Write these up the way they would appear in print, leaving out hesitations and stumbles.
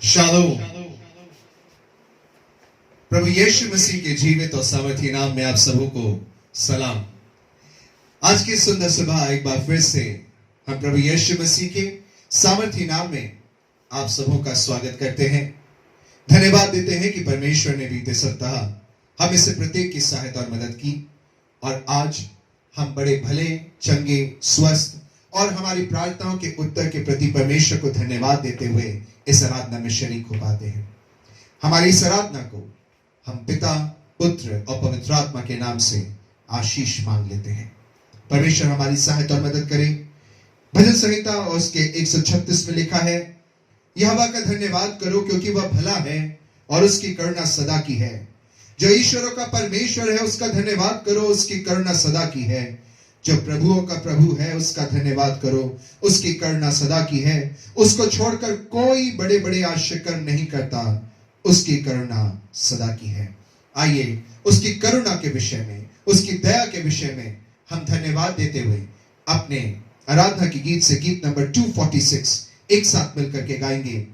Shalom. प्रभु यीशु मसीह के जीवित और सामर्थी नाम में आप सबों को सलाम। आज की सुंदर सुबह एक बार फिर से हम प्रभु यीशु मसीह के सामर्थी नाम में आप सबों का स्वागत करते हैं। धन्यवाद देते हैं कि परमेश्वर ने बीते सप्ताह हम इससे प्रत्येक की सहायता और मदद की और आज हम बड़े भले, चंगे, स्वस्थ और हमारी प्रार्थनाओं के उत्तर के प्रति परमेश्वर को धन्यवाद देते हुए इस आराधना में शरीक हो पाते हैं। हमारी इस आराधना को हम पिता, पुत्र और पवित्र आत्मा के नाम से आशीष मांग लेते हैं। परमेश्वर हमारी सहायता और मदद करे। भजन संहिता और उसके 136 में लिखा है, यहोवा का धन्यवाद करो क्योंकि वह भला है और उसकी करुणा सदा की है। जो ईश्वरों का परमेश्वर है उसका धन्यवाद करो, उसकी करुणा सदा की है। जो प्रभुओं का प्रभु है उसका धन्यवाद करो, उसकी करुणा सदा की है। उसको छोड़कर कोई बड़े बड़े आश्चर्य कर्म नहीं करता, उसकी करुणा सदा की है। आइए उसकी करुणा के विषय में, उसकी दया के विषय में हम धन्यवाद देते हुए अपने आराधना की गीत से गीत नंबर 246 एक साथ मिलकर के गाएंगे,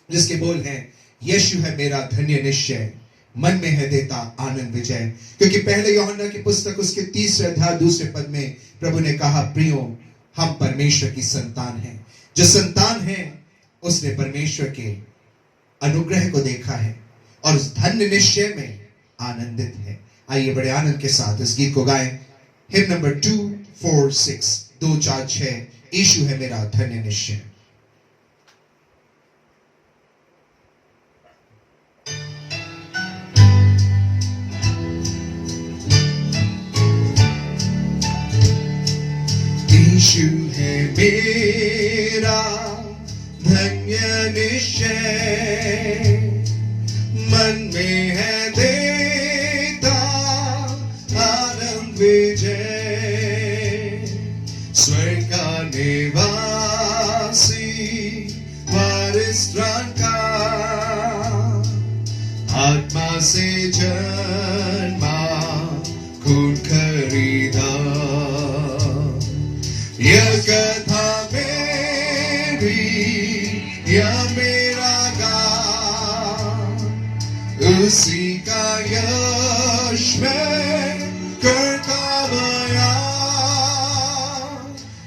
जिसके बोल हैं, यीशु है मेरा धन्य निश्चय, मन में है देता आनंद विजय। क्योंकि पहले यूहन्ना की पुस्तक उसके 3 अध्याय 2 पद में प्रभु ने कहा, प्रियो हम परमेश्वर की संतान हैं। जो संतान है उसने परमेश्वर के अनुग्रह को देखा है और उस धन्य निश्चय में आनंदित है। आइए बड़े आनंद के साथ इस गीत को गाएं। हिम नंबर 246 246, यीशु है मेरा धन्य निश्चय। यीशु है मेरा धन्य निश्चय, मन में है देता आनंद विजय। स्वर्ग का निवासी वारिस प्राण का, आत्मा से जन्मा खून खरीदा। यह कथा मेरी या मेरा गान, उसी का यश मैं करता बयान।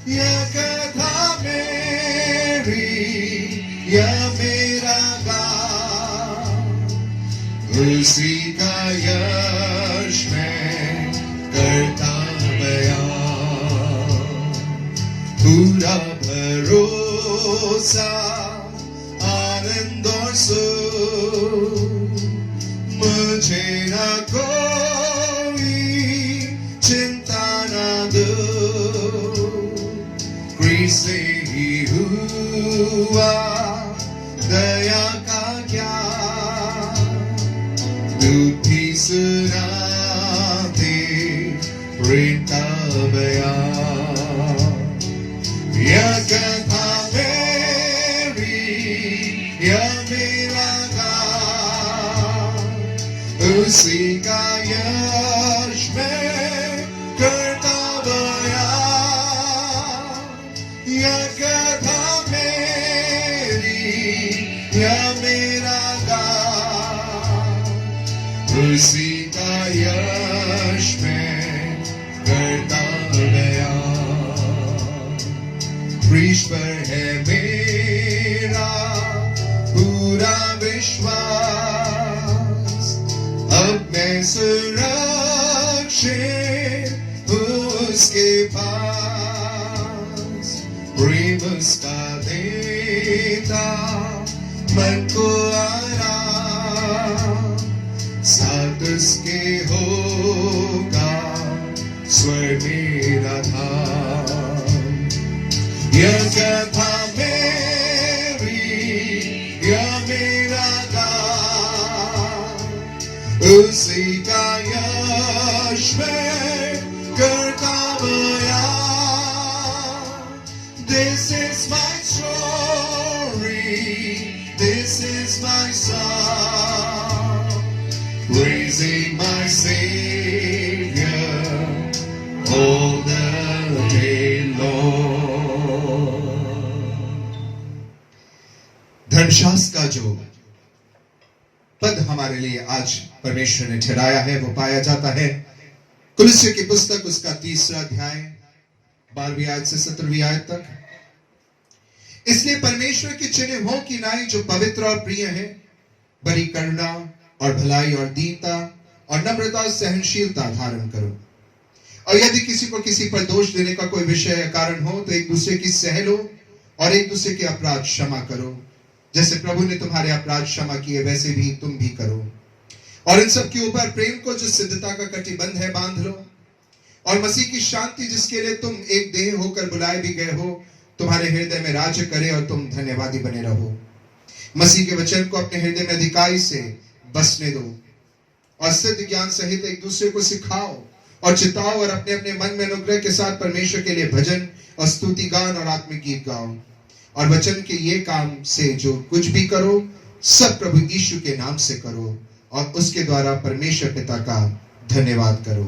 यह कथा मेरी या मेरा गान, उसी का यश मैं करता बयान। पूरा भरोसा आनंद और सुख, मुझे ना कोई चिंता ना दो। क्रिस्त से ही हुआ दया का ज्ञान, दूत भी सुनाते प्रेम का बयान। यह कथा मेरी या मेरा गान, उसी का यश मैं करता बयान। यह कथा मेरी या मेरा गान, उसी का यश मैं करता बयान। क्रूस पर है मेरा पूरा विश्वास, अब मैं सुरक्षित उसके पास प्रेम उसका देता मन को आराम, साथ उसके होगा स्वर्ग मेरा धाम। यह कथा मेरी, यह मेरा गान, उसी का यश मैं करता बयान। This is my story, this is my song, praising my Savior all the day long. धर्मशास्त्र का जो पद हमारे लिए आज परमेश्वर ने ठहराया है वो पाया जाता है कुलुस्सियों की पुस्तक उसका 3रा अध्याय 12वीं आयत से 17वीं आयत तक। इसलिए परमेश्वर के चुने हो की नाई जो पवित्र और प्रिय है, बड़ी करुणा और भलाई और दीनता और नम्रता और सहनशीलता धारण करो। और यदि किसी को किसी पर दोष देने का कोई विषय या कारण हो तो एक दूसरे की सह लो और एक दूसरे के अपराध क्षमा करो, जैसे प्रभु ने तुम्हारे अपराध क्षमा किए वैसे भी तुम भी करो। और इन सब के ऊपर प्रेम को जो सिद्धता का कटिबंध है बांध लो। और मसीह की शांति जिसके लिए तुम एक देह होकर बुलाए भी गए हो तुम्हारे हृदय में राज्य करे और तुम धन्यवादी बने रहो। मसीह के वचन को अपने हृदय में अधिकारी से बसने दो और सिद्ध ज्ञान सहित एक दूसरे को सिखाओ और चिताओ और अपने अपने मन में अनुग्रह के साथ परमेश्वर के लिए भजन और स्तुति गान और आत्मिक गीत गाओ। और वचन के ये काम से जो कुछ भी करो सब प्रभु यीशु के नाम से करो और उसके द्वारा परमेश्वर पिता का धन्यवाद करो।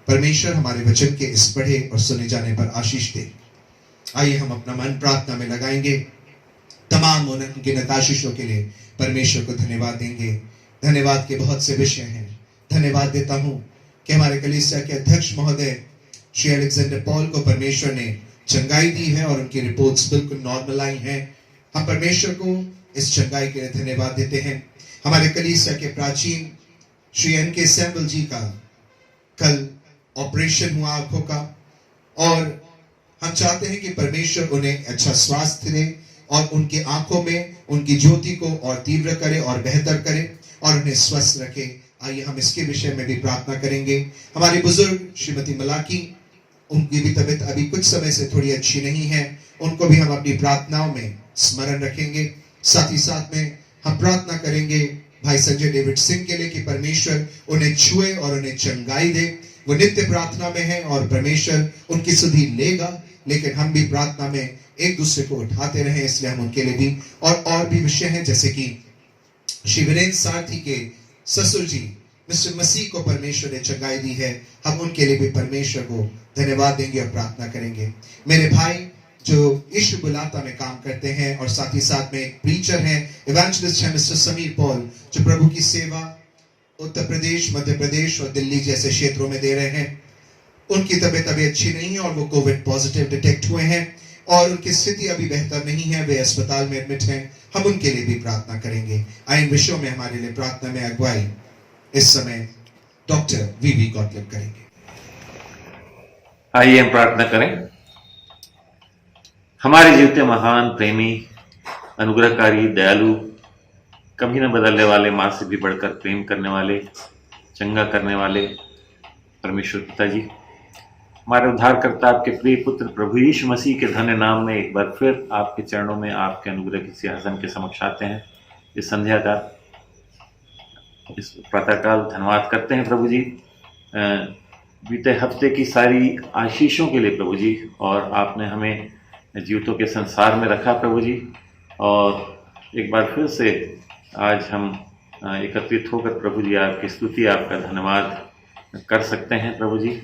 परमेश्वर हमारे वचन के इस पढ़े और सुने जाने पर आशीष दे। आइए हम अपना मन प्रार्थना में लगाएंगे। तमाम उनगिनत आशीषों के लिए परमेश्वर को धन्यवाद देंगे। धन्यवाद के बहुत से विषय हैं। धन्यवाद देता हूं कि हमारे कलीसिया के अध्यक्ष महोदय श्री अलेक्जेंडर पॉल को परमेश्वर ने चंगाई दी है और उनकी रिपोर्ट्स बिल्कुल नॉर्मल आई हैं। हम परमेश्वर को इस चंगाई के लिए धन्यवाद देते हैं। हमारे कलीसिया के प्राचीन श्री एन.के. सैमुअल जी का कल ऑपरेशन हुआ आंखों का और हम चाहते हैं कि परमेश्वर उन्हें अच्छा स्वास्थ्य दे और उनकी आंखों में उनकी ज्योति को और तीव्र करे और बेहतर करे और उन्हें स्वस्थ रखे। आइए हम इसके विषय में भी प्रार्थना करेंगे। हमारी बुजुर्ग श्रीमती मलाकी, उनकी भी तबीयत अभी कुछ समय से थोड़ी अच्छी नहीं है, उनको भी हम अपनी प्रार्थनाओं में स्मरण रखेंगे। साथ ही साथ में हम प्रार्थना करेंगे भाई संजय डेविड सिंह के लिए कि परमेश्वर उन्हें छुए और उन्हें चंगाई दे। वो नित्य प्रार्थना में है और परमेश्वर उनकी सुधि लेगा, लेकिन हम भी प्रार्थना में एक दूसरे को उठाते रहें, इसलिए हम उनके लिए भी और भी विषय हैं, जैसे कि श्री वीरेंद्र सारथी के ससुर जी मिस्टर मसीह को परमेश्वर ने चंगाई दी है। हम उनके लिए भी परमेश्वर को धन्यवाद देंगे और प्रार्थना करेंगे। मेरे भाई जो यीशु बुलाता में काम करते हैं और साथ ही साथ में एक प्रीचर हैं, इवेंजलिस्ट हैं मिस्टर समीर पॉल, जो प्रभु की सेवा उत्तर प्रदेश, मध्य प्रदेश और दिल्ली जैसे क्षेत्रों में दे रहे हैं। उनकी तबीयत अभी अच्छी नहीं है और वो कोविड पॉजिटिव डिटेक्ट हुए हैं और उनकी स्थिति अभी बेहतर नहीं है, वे अस्पताल में एडमिट हैं। हम उनके लिए भी प्रार्थना करेंगे। इन विषयों में हमारे लिए प्रार्थना में अगुवाई इस समय डॉक्टर वी गॉटलिब करेंगे। आइए हम प्रार्थना करें। हमारे जीवते महान प्रेमी, अनुग्रहकारी, दयालु, कभी न बदलने वाले, मां से भी बढ़कर प्रेम करने वाले, चंगा करने वाले परमेश्वर पिताजी, हमारे उद्धारकर्ता आपके प्रिय पुत्र प्रभु यीशु मसीह के धन्य नाम में एक बार फिर आपके चरणों में, आपके अनुग्रह के सिंहासन के समक्ष आते हैं। इस संध्या का, इस प्रातःकाल धन्यवाद करते हैं प्रभु जी, बीते हफ्ते की सारी आशीषों के लिए प्रभु जी, और आपने हमें जीवितों के संसार में रखा प्रभु जी। और एक बार फिर से आज हम एकत्रित होकर प्रभु जी आपकी स्तुति, आपका धन्यवाद कर सकते हैं प्रभु जी,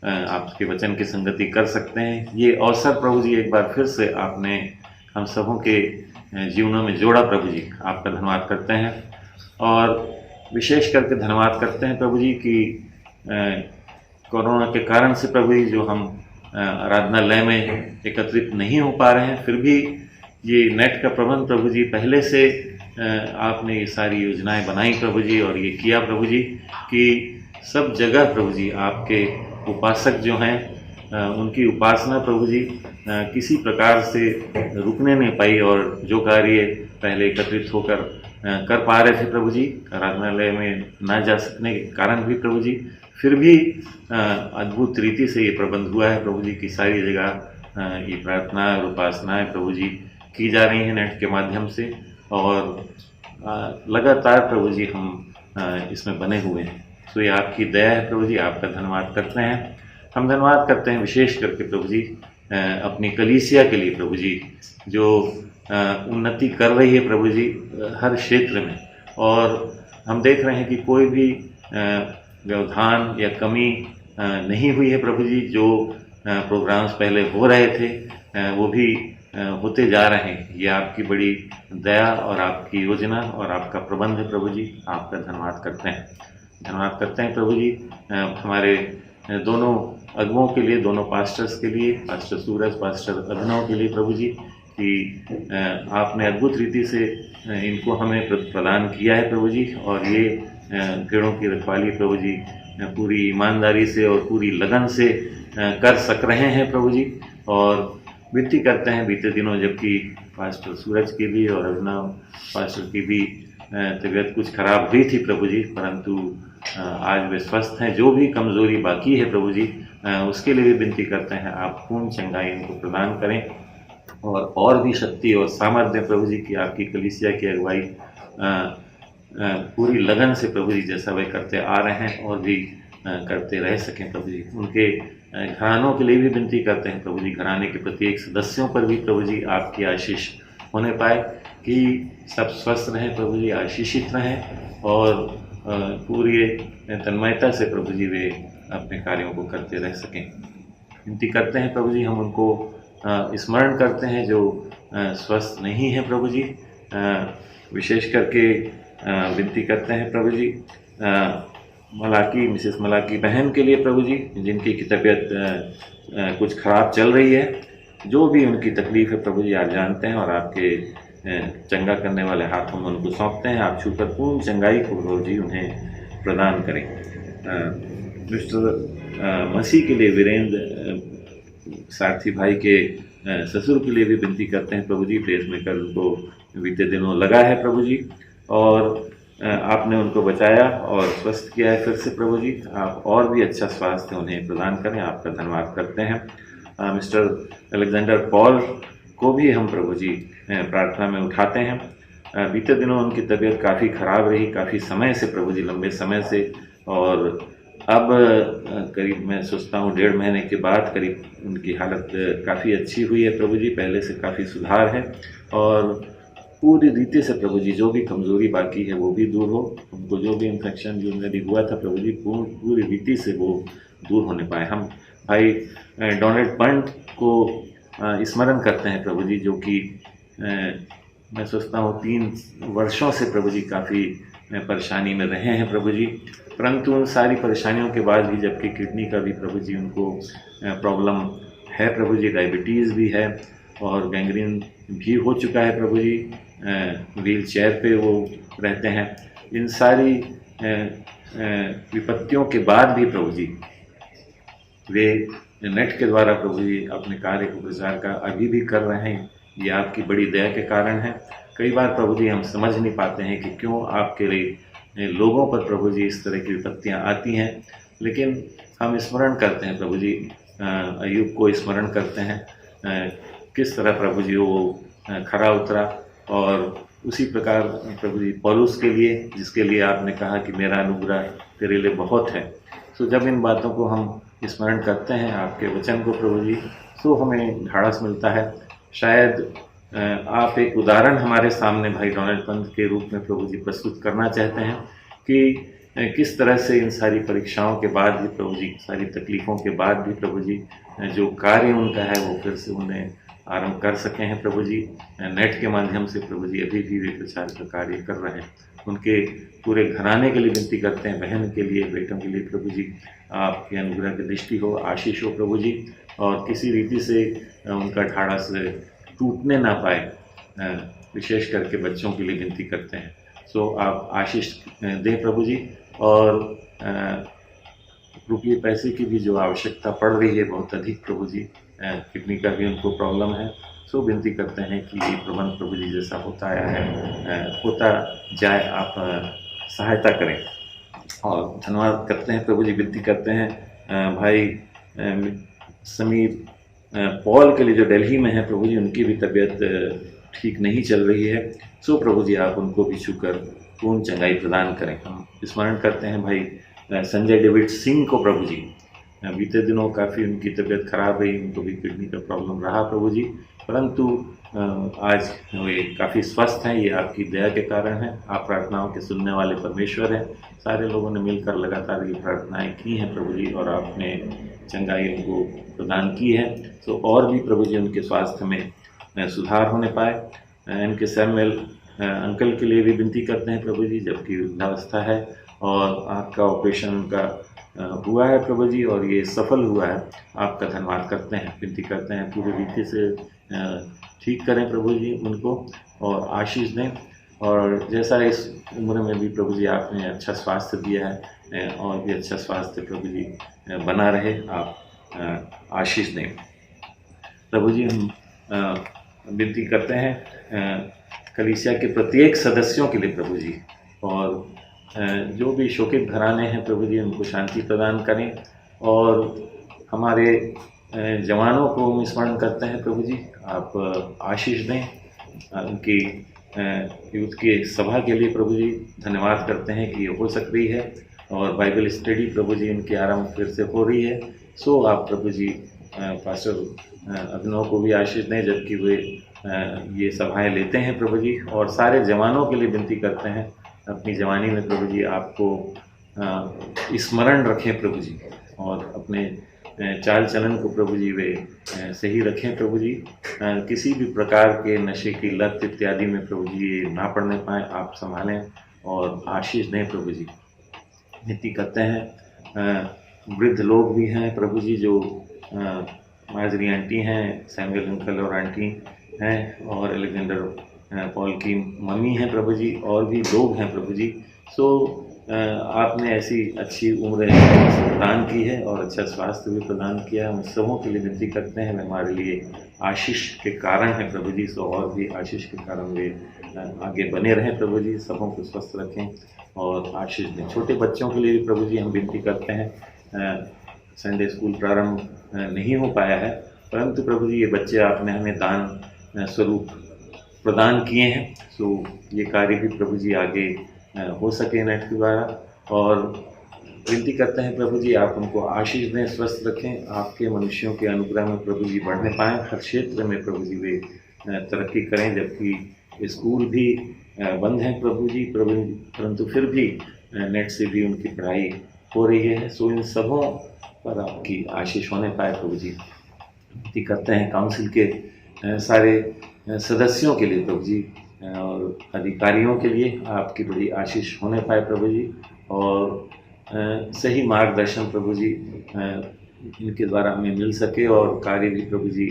आपके वचन की संगति कर सकते हैं। ये अवसर प्रभु जी एक बार फिर से आपने हम सबों के जीवनों में जोड़ा प्रभु जी, आपका धन्यवाद करते हैं। और विशेष करके धन्यवाद करते हैं प्रभु जी कि कोरोना के कारण से प्रभु जी जो हम आराधनालय में एकत्रित नहीं हो पा रहे हैं, फिर भी ये नेट का प्रबंध प्रभु जी पहले से आपने ये सारी योजनाएं बनाई प्रभु जी, और ये किया प्रभु जी कि सब जगह प्रभु जी आपके उपासक जो हैं उनकी उपासना प्रभु जी किसी प्रकार से रुकने नहीं पाई, और जो कार्य पहले एकत्रित होकर कर पा रहे थे प्रभु जी, आराधनालय में ना जा सकने के कारण भी प्रभु जी, फिर भी अद्भुत रीति से ये प्रबंध हुआ है प्रभु जी की सारी जगह ये प्रार्थना और उपासनाएं प्रभु जी की जा रही हैं नेट के माध्यम से, और लगातार प्रभु जी हम इसमें बने हुए हैं। तो ये आपकी दया है प्रभु जी, आपका धन्यवाद करते हैं। हम धन्यवाद करते हैं विशेष करके प्रभु जी अपनी कलीसिया के लिए प्रभु जी, जो उन्नति कर रही है प्रभु जी हर क्षेत्र में, और हम देख रहे हैं कि कोई भी व्यवधान या कमी नहीं हुई है प्रभु जी। जो प्रोग्राम्स पहले हो रहे थे वो भी होते जा रहे हैं। ये आपकी बड़ी दया और आपकी योजना और आपका प्रबंध है प्रभु जी, आपका धन्यवाद करते हैं। धन्यवाद करते हैं प्रभु जी हमारे दोनों अगुओं के लिए, दोनों पास्टर्स के लिए, पास्टर सूरज, पास्टर अभिनव के लिए प्रभु जी, कि आपने अद्भुत रीति से इनको हमें प्रदान किया है प्रभु जी, और ये भेड़ों की रखवाली प्रभु जी पूरी ईमानदारी से और पूरी लगन से कर सक रहे हैं प्रभु जी। और विनती करते हैं बीते दिनों जबकि पास्टर सूरज की भी और अभिनव पास्टर की भी तबीयत कुछ खराब हुई थी प्रभु जी, परंतु आज वे स्वस्थ हैं। जो भी कमज़ोरी बाकी है प्रभु जी उसके लिए भी विनती करते हैं, आप पूर्ण चंगाई इनको प्रदान करें, और भी शक्ति और सामर्थ्य प्रभु जी की आपकी कलीसिया की अगुवाई पूरी लगन से प्रभु जी जैसा वे करते आ रहे हैं और भी करते रह सकें प्रभु जी। उनके घरानों के लिए भी विनती करते हैं प्रभु जी, घराने के प्रत्येक सदस्यों पर भी प्रभु जी आपकी आशीष होने पाए, कि सब स्वस्थ रहें प्रभु जी, आशीषित रहें, और पूरी तन्मयता से प्रभु जी वे अपने कार्यों को करते रह सकें। विनती करते हैं प्रभु जी, हम उनको स्मरण करते हैं जो स्वस्थ नहीं है प्रभु जी, विशेष करके विनती करते हैं प्रभु जी मलाकी, मिसेस मलाकी बहन के लिए प्रभु जी, जिनकी की तबीयत कुछ ख़राब चल रही है। जो भी उनकी तकलीफ़ है प्रभु जी आप जानते हैं, और आपके चंगा करने वाले हाथों में उनको सौंपते हैं। आप छूकर पूर्ण चंगाई को प्रभु जी उन्हें प्रदान करें। मिस्टर मसीह के लिए वीरेंद्र सारथी भाई के ससुर के लिए भी विनती करते हैं प्रभु जी, प्रेस में कर उनको बीते दिनों लगा है प्रभु जी, और आपने उनको बचाया और स्वस्थ किया है फिर से प्रभु जी। आप और भी अच्छा स्वास्थ्य उन्हें प्रदान करें, आपका धन्यवाद करते हैं। मिस्टर अलेक्जेंडर पॉल को भी हम प्रभु जी प्रार्थना में उठाते हैं। बीते दिनों उनकी तबीयत काफ़ी ख़राब रही, काफ़ी समय से प्रभु जी, लंबे समय से, और अब करीब मैं सोचता हूँ 1.5 महीने के बाद करीब उनकी हालत काफ़ी अच्छी हुई है प्रभु जी, पहले से काफ़ी सुधार है, और पूरी रीति से प्रभु जी जो भी कमज़ोरी बाकी है वो भी दूर हो, उनको जो भी इन्फेक्शन जो उन्हें भी हुआ था प्रभु जी पूरी रीति से वो दूर होने पाए। हम भाई डोनाल्ड पंट को स्मरण करते हैं प्रभु जी, जो कि मैं सोचता हूँ 3 वर्षों से प्रभु जी काफ़ी परेशानी में रहे हैं प्रभु जी, परंतु उन सारी परेशानियों के बाद भी, जबकि किडनी का भी प्रभु जी उनको प्रॉब्लम है प्रभु जी, डायबिटीज़ भी है और गैंग्रीन भी हो चुका है प्रभु जी, व्हील चेयर पे वो रहते हैं। इन सारी विपत्तियों के बाद भी प्रभु जी वे नेट के द्वारा प्रभु जी अपने कार्य को प्रचार का अभी भी कर रहे हैं। ये आपकी बड़ी दया के कारण है। कई बार प्रभु जी हम समझ नहीं पाते हैं कि क्यों आपके लिए लोगों पर प्रभु जी इस तरह की विपत्तियां आती हैं, लेकिन हम स्मरण करते हैं प्रभु जी, अय्यूब को स्मरण करते हैं किस तरह प्रभु जी वो खरा उतरा, और उसी प्रकार प्रभु जी पौलुस के लिए, जिसके लिए आपने कहा कि मेरा अनुग्रह तेरे लिए बहुत है। तो जब इन बातों को हम स्मरण करते हैं आपके वचन को प्रभु जी, तो हमें ढाढ़स मिलता है। शायद आप एक उदाहरण हमारे सामने भाई डोनाल्ड पंत के रूप में प्रभु जी प्रस्तुत करना चाहते हैं कि किस तरह से इन सारी परीक्षाओं के बाद भी प्रभु जी, सारी तकलीफ़ों के बाद भी प्रभु जी जो कार्य उनका है वो फिर से उन्हें आरंभ कर सके हैं प्रभु जी। नेट के माध्यम से प्रभु जी अभी भी वे प्रचार का कार्य कर रहे हैं। उनके पूरे घराने के लिए विनती करते हैं, बहन के लिए, बेटों के लिए प्रभु जी आपके अनुग्रह की दृष्टि हो, आशीष हो प्रभु जी, और किसी रीति से उनका ढाढ़स टूटने ना पाए। विशेष करके बच्चों के लिए विनती करते हैं। सो आप आशीष दें प्रभु जी, और रुपये पैसे की भी जो आवश्यकता पड़ रही है बहुत अधिक प्रभु जी, किडनी का भी उनको प्रॉब्लम है। सो विनती करते हैं कि ये प्रबंध प्रभु जी जैसा होता आया है होता जाए, आप सहायता करें। और धन्यवाद करते हैं प्रभु जी, विनती करते हैं भाई समीर पॉल के लिए जो दिल्ली में है प्रभु जी, उनकी भी तबीयत ठीक नहीं चल रही है। सो प्रभु जी आप उनको भी शुक्र पूर्ण चंगाई प्रदान करें। हम स्मरण करते हैं भाई संजय डेविड सिंह को प्रभु जी, बीते दिनों काफ़ी उनकी तबीयत खराब रही, उनको भी किडनी का प्रॉब्लम रहा प्रभु जी, परंतु आज वे काफ़ी स्वस्थ हैं। ये आपकी दया के कारण है, आप प्रार्थनाओं के सुनने वाले परमेश्वर हैं। सारे लोगों ने मिलकर लगातार ये प्रार्थनाएं की हैं प्रभु जी, और आपने चंगाई उनको प्रदान की है। तो और भी प्रभु जी उनके स्वास्थ्य में सुधार होने पाए। इनके सैमुअल अंकल के लिए भी विनती करते हैं प्रभु जी, जबकि वृद्धावस्था है और आँख का ऑपरेशन उनका हुआ है प्रभु जी, और ये सफल हुआ है। आपका धन्यवाद करते हैं, विनती करते हैं पूरी रीति से ठीक करें प्रभु जी उनको और आशीष दें। और जैसा इस उम्र में भी प्रभु जी आपने अच्छा स्वास्थ्य दिया है, और भी अच्छा स्वास्थ्य प्रभु जी बना रहे, आप आशीष दें प्रभु जी। हम विनती करते हैं कलीसिया के प्रत्येक सदस्यों के लिए प्रभु जी, और जो भी शोकित घराने हैं प्रभु जी उनको शांति प्रदान करें। और हमारे जवानों को हम स्मरण करते हैं प्रभु जी, आप आशीष दें। उनकी यूथ की सभा के लिए प्रभु जी धन्यवाद करते हैं कि ये हो सक रही है, और बाइबल स्टडी प्रभु जी उनकी आरंभ फिर से हो रही है। सो आप प्रभु जी पास्टर अभिनव को भी आशीष दें, जबकि वे ये सभाएं लेते हैं प्रभु जी। और सारे जवानों के लिए विनती करते हैं, अपनी जवानी में प्रभु जी आपको स्मरण रखें प्रभु जी, और अपने चाल चलन को प्रभु जी वे सही रखें प्रभु जी। किसी भी प्रकार के नशे की लत इत्यादि में प्रभु जी ये ना पड़ने पाए, आप संभालें और आशीष दें प्रभु जी। विनती करते हैं वृद्ध लोग भी हैं प्रभु जी, जो माजरी आंटी हैं, सैमुअल अंकल और आंटी हैं, और एलेक्जेंडर पॉल की मम्मी हैं प्रभु जी, और भी लोग हैं प्रभु जी। सो आपने ऐसी अच्छी उम्र प्रदान की है और अच्छा स्वास्थ्य भी प्रदान किया है। हम सबों के लिए विनती करते हैं, वे हमारे लिए आशीष के कारण हैं प्रभु जी। सो और भी आशीष के कारण वे आगे बने रहें प्रभु जी, सबों को स्वस्थ रखें और आशीष दें। छोटे बच्चों के लिए भी प्रभु जी हम विनती करते हैं। संडे स्कूल प्रारंभ नहीं हो पाया है, परंतु प्रभु जी ये बच्चे आपने हमें दान स्वरूप प्रदान किए हैं। सो ये कार्य भी प्रभु जी आगे हो सके नेट के द्वारा, और विनती करते हैं प्रभु जी आप उनको आशीष दें, स्वस्थ रखें, आपके मनुष्यों के अनुग्रह में प्रभु जी बढ़ने पाएँ, हर क्षेत्र में प्रभु जी वे तरक्की करें। जबकि स्कूल भी बंद हैं प्रभु जी, परंतु फिर भी नेट से भी उनकी पढ़ाई हो रही है। सो इन सबों पर आपकी आशीष होने पाए प्रभु जी। विनती करते हैं काउंसिल के सारे सदस्यों के लिए प्रभु जी, और अधिकारियों के लिए आपकी बड़ी आशीष होने पाए प्रभु जी, और सही मार्गदर्शन प्रभु जी इनके द्वारा हमें मिल सके, और कार्य भी प्रभु जी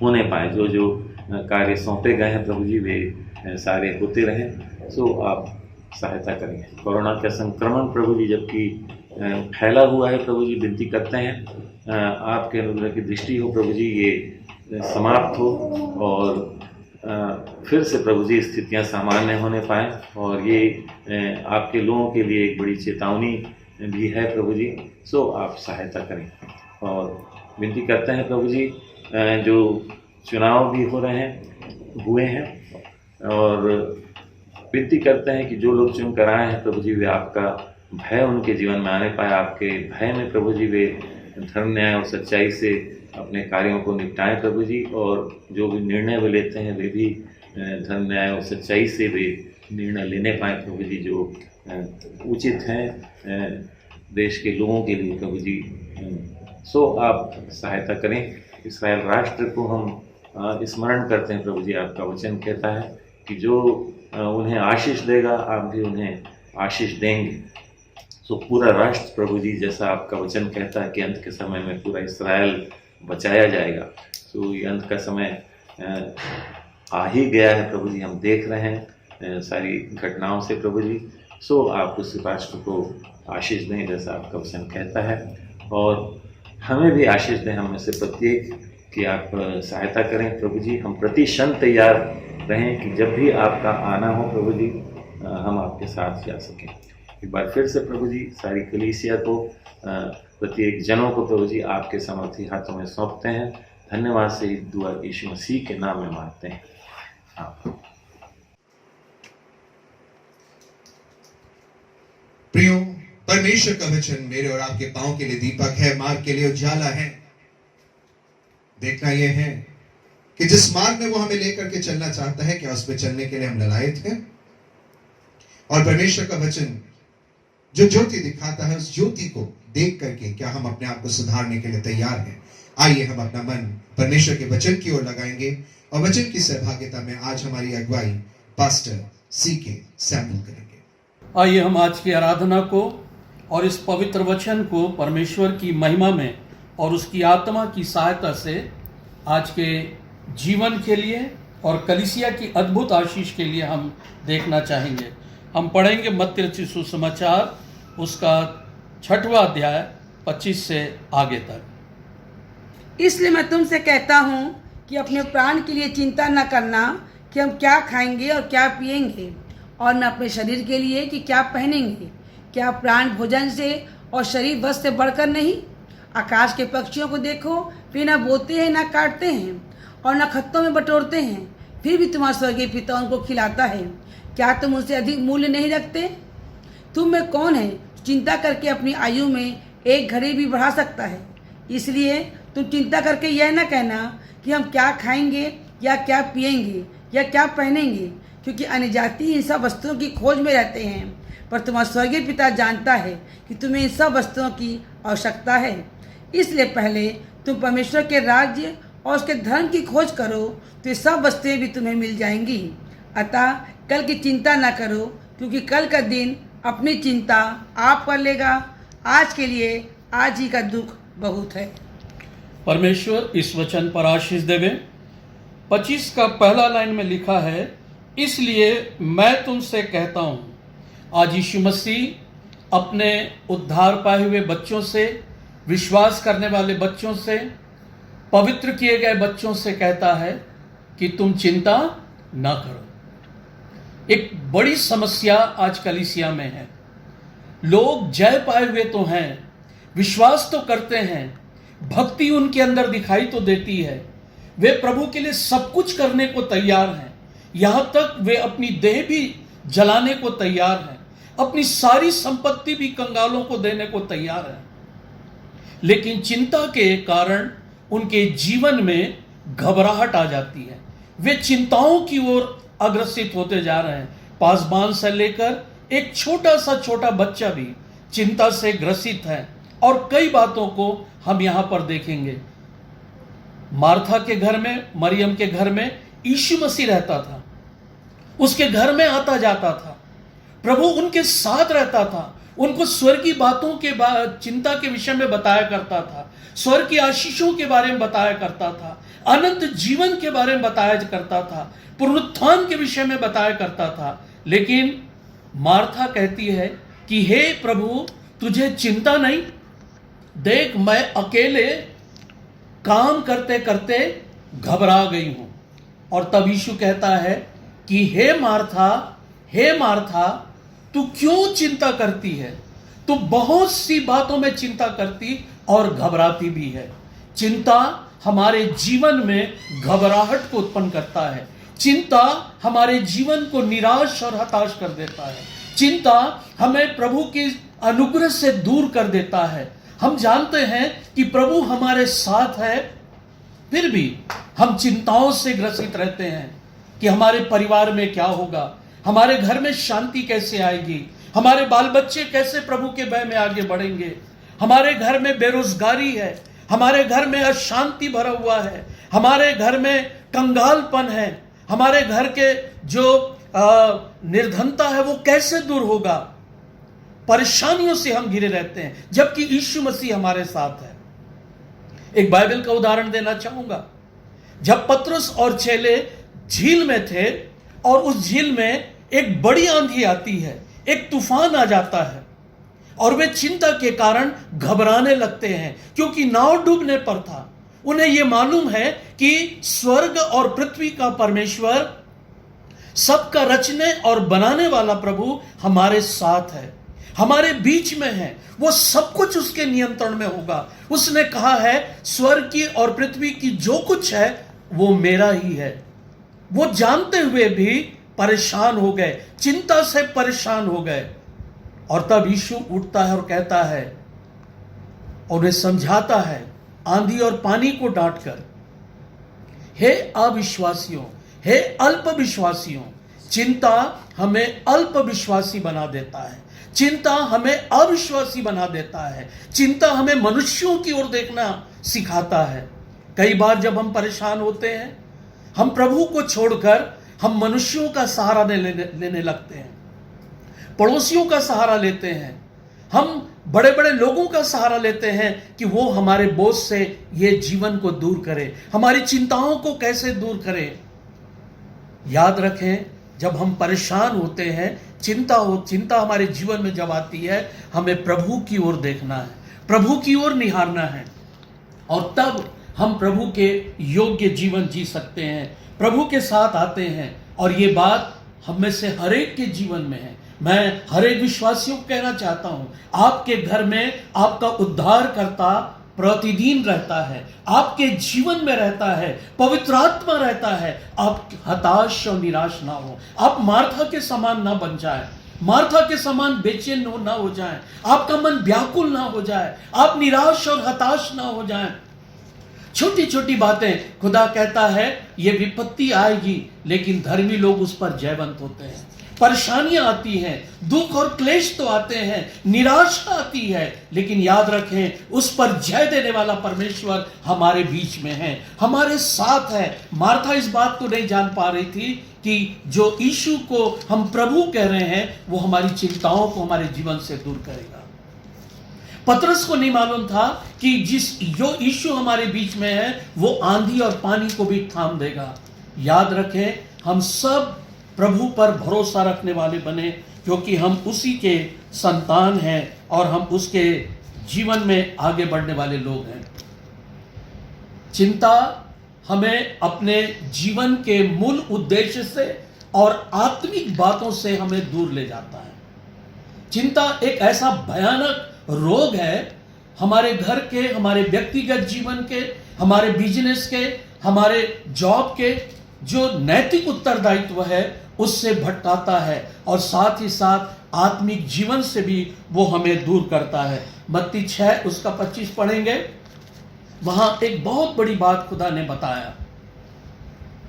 होने पाए। जो जो कार्य सौंपे गए हैं प्रभु जी वे सारे होते रहें। सो आप सहायता करें। कोरोना का संक्रमण प्रभु जी जबकि फैला हुआ है प्रभु जी, विनती करते हैं आपके अनुग्रह की दृष्टि हो प्रभु जी, ये समाप्त हो और फिर से प्रभु जी स्थितियां सामान्य होने पाएँ, और ये आपके लोगों के लिए एक बड़ी चेतावनी भी है प्रभु जी। सो आप सहायता करें। और विनती करते हैं प्रभु जी जो चुनाव भी हुए हैं, और विनती करते हैं कि जो लोग चुन कर आए हैं प्रभु जी वे आपका भय उनके जीवन में आने पाए। आपके भय में प्रभु जी वे धर्म न्याय और सच्चाई से अपने कार्यों को निपटाएं प्रभु जी, और जो भी निर्णय वे लेते हैं वे भी धर्म न्याय और सच्चाई से वे निर्णय लेने पाएँ प्रभु जी, जो उचित हैं देश के लोगों के लिए प्रभु जी। सो आप सहायता करें। इस्राएल राष्ट्र को हम स्मरण करते हैं प्रभु जी, आपका वचन कहता है कि जो उन्हें आशीष देगा आप भी उन्हें आशीष देंगे। सो पूरा राष्ट्र प्रभु जी, जैसा आपका वचन कहता है कि अंत के समय में पूरा इस्राएल बचाया जाएगा। सो ये अंत का समय आ ही गया है प्रभु जी, हम देख रहे हैं सारी घटनाओं से प्रभु जी। सो आप उस राष्ट्र को आशीष दें जैसा आपका वचन कहता है, और हमें भी आशीष दें, हम में से प्रत्येक कि आप सहायता करें प्रभु जी। हम प्रति क्षण तैयार रहें कि जब भी आपका आना हो प्रभु जी, हम आपके साथ जा सकें। एक बार फिर से प्रभु जी सारी कलीसिया को, प्रत्येक जनों को प्रभु जी आपके सामर्थी हाथों में सौंपते हैं। धन्यवाद से दुआ यीशु मसीह के नाम में मांगते हैं, आमीन। प्रियो, परमेश्वर का वचन मेरे और आपके पांव के लिए दीपक है, मार्ग के लिए उजाला है। देखना यह है कि जिस मार्ग में वो हमें लेकर के चलना चाहता है, क्या उस पर चलने के लिए हम ललायत हैं? और परमेश्वर का वचन जो ज्योति दिखाता है, उस ज्योति को देख करके क्या हम अपने आप को सुधारने के लिए तैयार हैं? आइए हम अपना मन परमेश्वर के वचन की ओर लगाएंगे और वचन की सहभागिता में आज हमारी अगुवाई पास्टर CK सैमुअल करेंगे। आइए हम आज की आराधना को और इस पवित्र वचन को परमेश्वर की महिमा में और उसकी आत्मा की सहायता से आज के जीवन के लिए और कलीसिया की अद्भुत आशीष के लिए हम देखना चाहेंगे। हम पढ़ेंगे मत्ती रचित सुसमाचार उसका 6वां अध्याय 25 से आगे तक। इसलिए मैं तुमसे कहता हूँ कि अपने प्राण के लिए चिंता न करना कि हम क्या खाएंगे और क्या पिएंगे, और न अपने शरीर के लिए कि क्या पहनेंगे। क्या प्राण भोजन से और शरीर वस्त्र से बढ़कर नहीं? आकाश के पक्षियों को देखो, वे न बोते हैं, न काटते हैं और न खत्तों में बटोरते हैं, फिर भी तुम्हारा स्वर्गीय पिता उनको खिलाता है। क्या तुम उनसे अधिक मूल्य नहीं रखते? तुम में कौन है चिंता करके अपनी आयु में एक घड़ी भी बढ़ा सकता है? इसलिए तुम चिंता करके यह न कहना कि हम क्या खाएंगे या क्या पिएंगे या क्या पहनेंगे, क्योंकि अन्य जाति इन सब वस्तुओं की खोज में रहते हैं, पर तुम्हारा स्वर्गीय पिता जानता है कि तुम्हें इन सब वस्तुओं की आवश्यकता है। इसलिए पहले तुम परमेश्वर के राज्य और उसके धर्म की खोज करो, तो ये सब वस्तुएं भी तुम्हें मिल जाएंगी। अतः कल की चिंता न करो, क्योंकि कल का दिन अपनी चिंता आप कर लेगा। आज के लिए आज ही का दुख बहुत है। परमेश्वर इस वचन पर आशीष देवे। 25 का पहला लाइन में लिखा है, इसलिए मैं तुमसे कहता हूँ। आज यीशु मसीह अपने उद्धार पाए हुए बच्चों से, विश्वास करने वाले बच्चों से, पवित्र किए गए बच्चों से कहता है कि तुम चिंता ना करो। एक बड़ी समस्या आज कलीसिया में है। लोग जय पाए हुए तो हैं, विश्वास तो करते हैं, भक्ति उनके अंदर दिखाई तो देती है, वे प्रभु के लिए सब कुछ करने को तैयार हैं, यहां तक वे अपनी देह भी जलाने को तैयार हैं, अपनी सारी संपत्ति भी कंगालों को देने को तैयार हैं। लेकिन चिंता के कारण उनके जीवन में घबराहट आ जाती है, वे चिंताओं की ओर अग्रसित होते जा रहे हैं। पासबान से लेकर एक छोटा बच्चा भी चिंता से ग्रसित है, और कई बातों को हम यहां पर देखेंगे। मार्था के घर में, मरियम के घर में यीशु मसीह रहता था, उसके घर में आता जाता था, प्रभु उनके साथ रहता था, उनको स्वर्गीय बातों के चिंता के विषय में बताया करता था, स्वर्ग की आशीषों के बारे में बताया करता था, अनंत जीवन के बारे में बताया करता था, पुनरुत्थान के विषय में बताया करता था। लेकिन मार्था कहती है कि हे प्रभु, तुझे चिंता नहीं? देख, मैं अकेले काम करते करते घबरा गई हूं। और तब यीशु कहता है कि हे मार्था, तू क्यों चिंता करती है? तू बहुत सी बातों में चिंता करती और घबराती भी है। चिंता हमारे जीवन में घबराहट को उत्पन्न करता है। चिंता हमारे जीवन को निराश और हताश कर देता है। चिंता हमें प्रभु के अनुग्रह से दूर कर देता है। हम जानते हैं कि प्रभु हमारे साथ है, फिर भी हम चिंताओं से ग्रसित रहते हैं कि हमारे परिवार में क्या होगा, हमारे घर में शांति कैसे आएगी, हमारे बाल बच्चे कैसे प्रभु के भय में आगे बढ़ेंगे, हमारे घर में बेरोजगारी है, हमारे घर में अशांति भरा हुआ है, हमारे घर में कंगालपन है, हमारे घर के जो निर्धनता है वो कैसे दूर होगा। परेशानियों से हम घिरे रहते हैं, जबकि यीशु मसीह हमारे साथ है। एक बाइबल का उदाहरण देना चाहूंगा। जब पतरस और चेले झील में थे और उस झील में एक बड़ी आंधी आती है, एक तूफान आ जाता है और वे चिंता के कारण घबराने लगते हैं, क्योंकि नाव डूबने पर था। उन्हें यह मालूम है कि स्वर्ग और पृथ्वी का परमेश्वर, सबका रचने और बनाने वाला प्रभु हमारे साथ है, हमारे बीच में है। वो सब कुछ उसके नियंत्रण में होगा। उसने कहा है स्वर्ग की और पृथ्वी की जो कुछ है वो मेरा ही है। वो जानते हुए भी परेशान हो गए, चिंता से परेशान हो गए। और तब यीशु उठता है और कहता है, उन्हें समझाता है आंधी और पानी को डांटकर, हे अविश्वासियों, हे अल्प विश्वासियों। चिंता हमें अल्प विश्वासी बना देता है, चिंता हमें अविश्वासी बना देता है, चिंता हमें मनुष्यों की ओर देखना सिखाता है। कई बार जब हम परेशान होते हैं, हम प्रभु को छोड़कर हम मनुष्यों का सहारा लेने लगते हैं, पड़ोसियों का सहारा लेते हैं, हम बड़े बड़े लोगों का सहारा लेते हैं कि वो हमारे बोझ से ये जीवन को दूर करें, हमारी चिंताओं को कैसे दूर करें। याद रखें, जब हम परेशान होते हैं, चिंता हमारे जीवन में जब आती है, हमें प्रभु की ओर देखना है, प्रभु की ओर निहारना है, और तब हम प्रभु के योग्य जीवन जी सकते हैं, प्रभु के साथ आते हैं। और ये बात हम में से हर एक के जीवन में है। मैं हर एक विश्वासियों को कहना चाहता हूं, आपके घर में आपका उद्धारकर्ता प्रतिदिन रहता है, आपके जीवन में रहता है, पवित्र आत्मा रहता है। आप हताश और निराश ना हो, आप मार्था के समान ना बन जाए, मार्था के समान बेचैन ना हो जाए, आपका मन व्याकुल ना हो जाए, आप निराश और हताश ना हो जाए। छोटी छोटी बातें, खुदा कहता है ये विपत्ति आएगी, लेकिन धर्मी लोग उस पर जयवंत होते हैं। परेशानियां आती हैं, दुख और क्लेश तो आते हैं, निराशा आती है, लेकिन याद रखें उस पर जय देने वाला परमेश्वर हमारे बीच में है, हमारे साथ है। मार्था इस बात को नहीं जान पा रही थी कि जो यीशु को हम प्रभु कह रहे हैं वो हमारी चिंताओं को हमारे जीवन से दूर करेगा। पतरस को नहीं मालूम था कि जो यीशु हमारे बीच में है वो आंधी और पानी को भी थाम देगा। याद रखें, हम सब प्रभु पर भरोसा रखने वाले बने, क्योंकि हम उसी के संतान हैं और हम उसके जीवन में आगे बढ़ने वाले लोग हैं। चिंता हमें अपने जीवन के मूल उद्देश्य से और आत्मिक बातों से हमें दूर ले जाता है। चिंता एक ऐसा भयानक रोग है, हमारे घर के, हमारे व्यक्तिगत जीवन के, हमारे बिजनेस के, हमारे जॉब के जो नैतिक उत्तरदायित्व है उससे भटकाता है, और साथ ही साथ आत्मिक जीवन से भी वो हमें दूर करता है। मत्ती 6 उसका 25 पढ़ेंगे, वहां एक बहुत बड़ी बात खुदा ने बताया।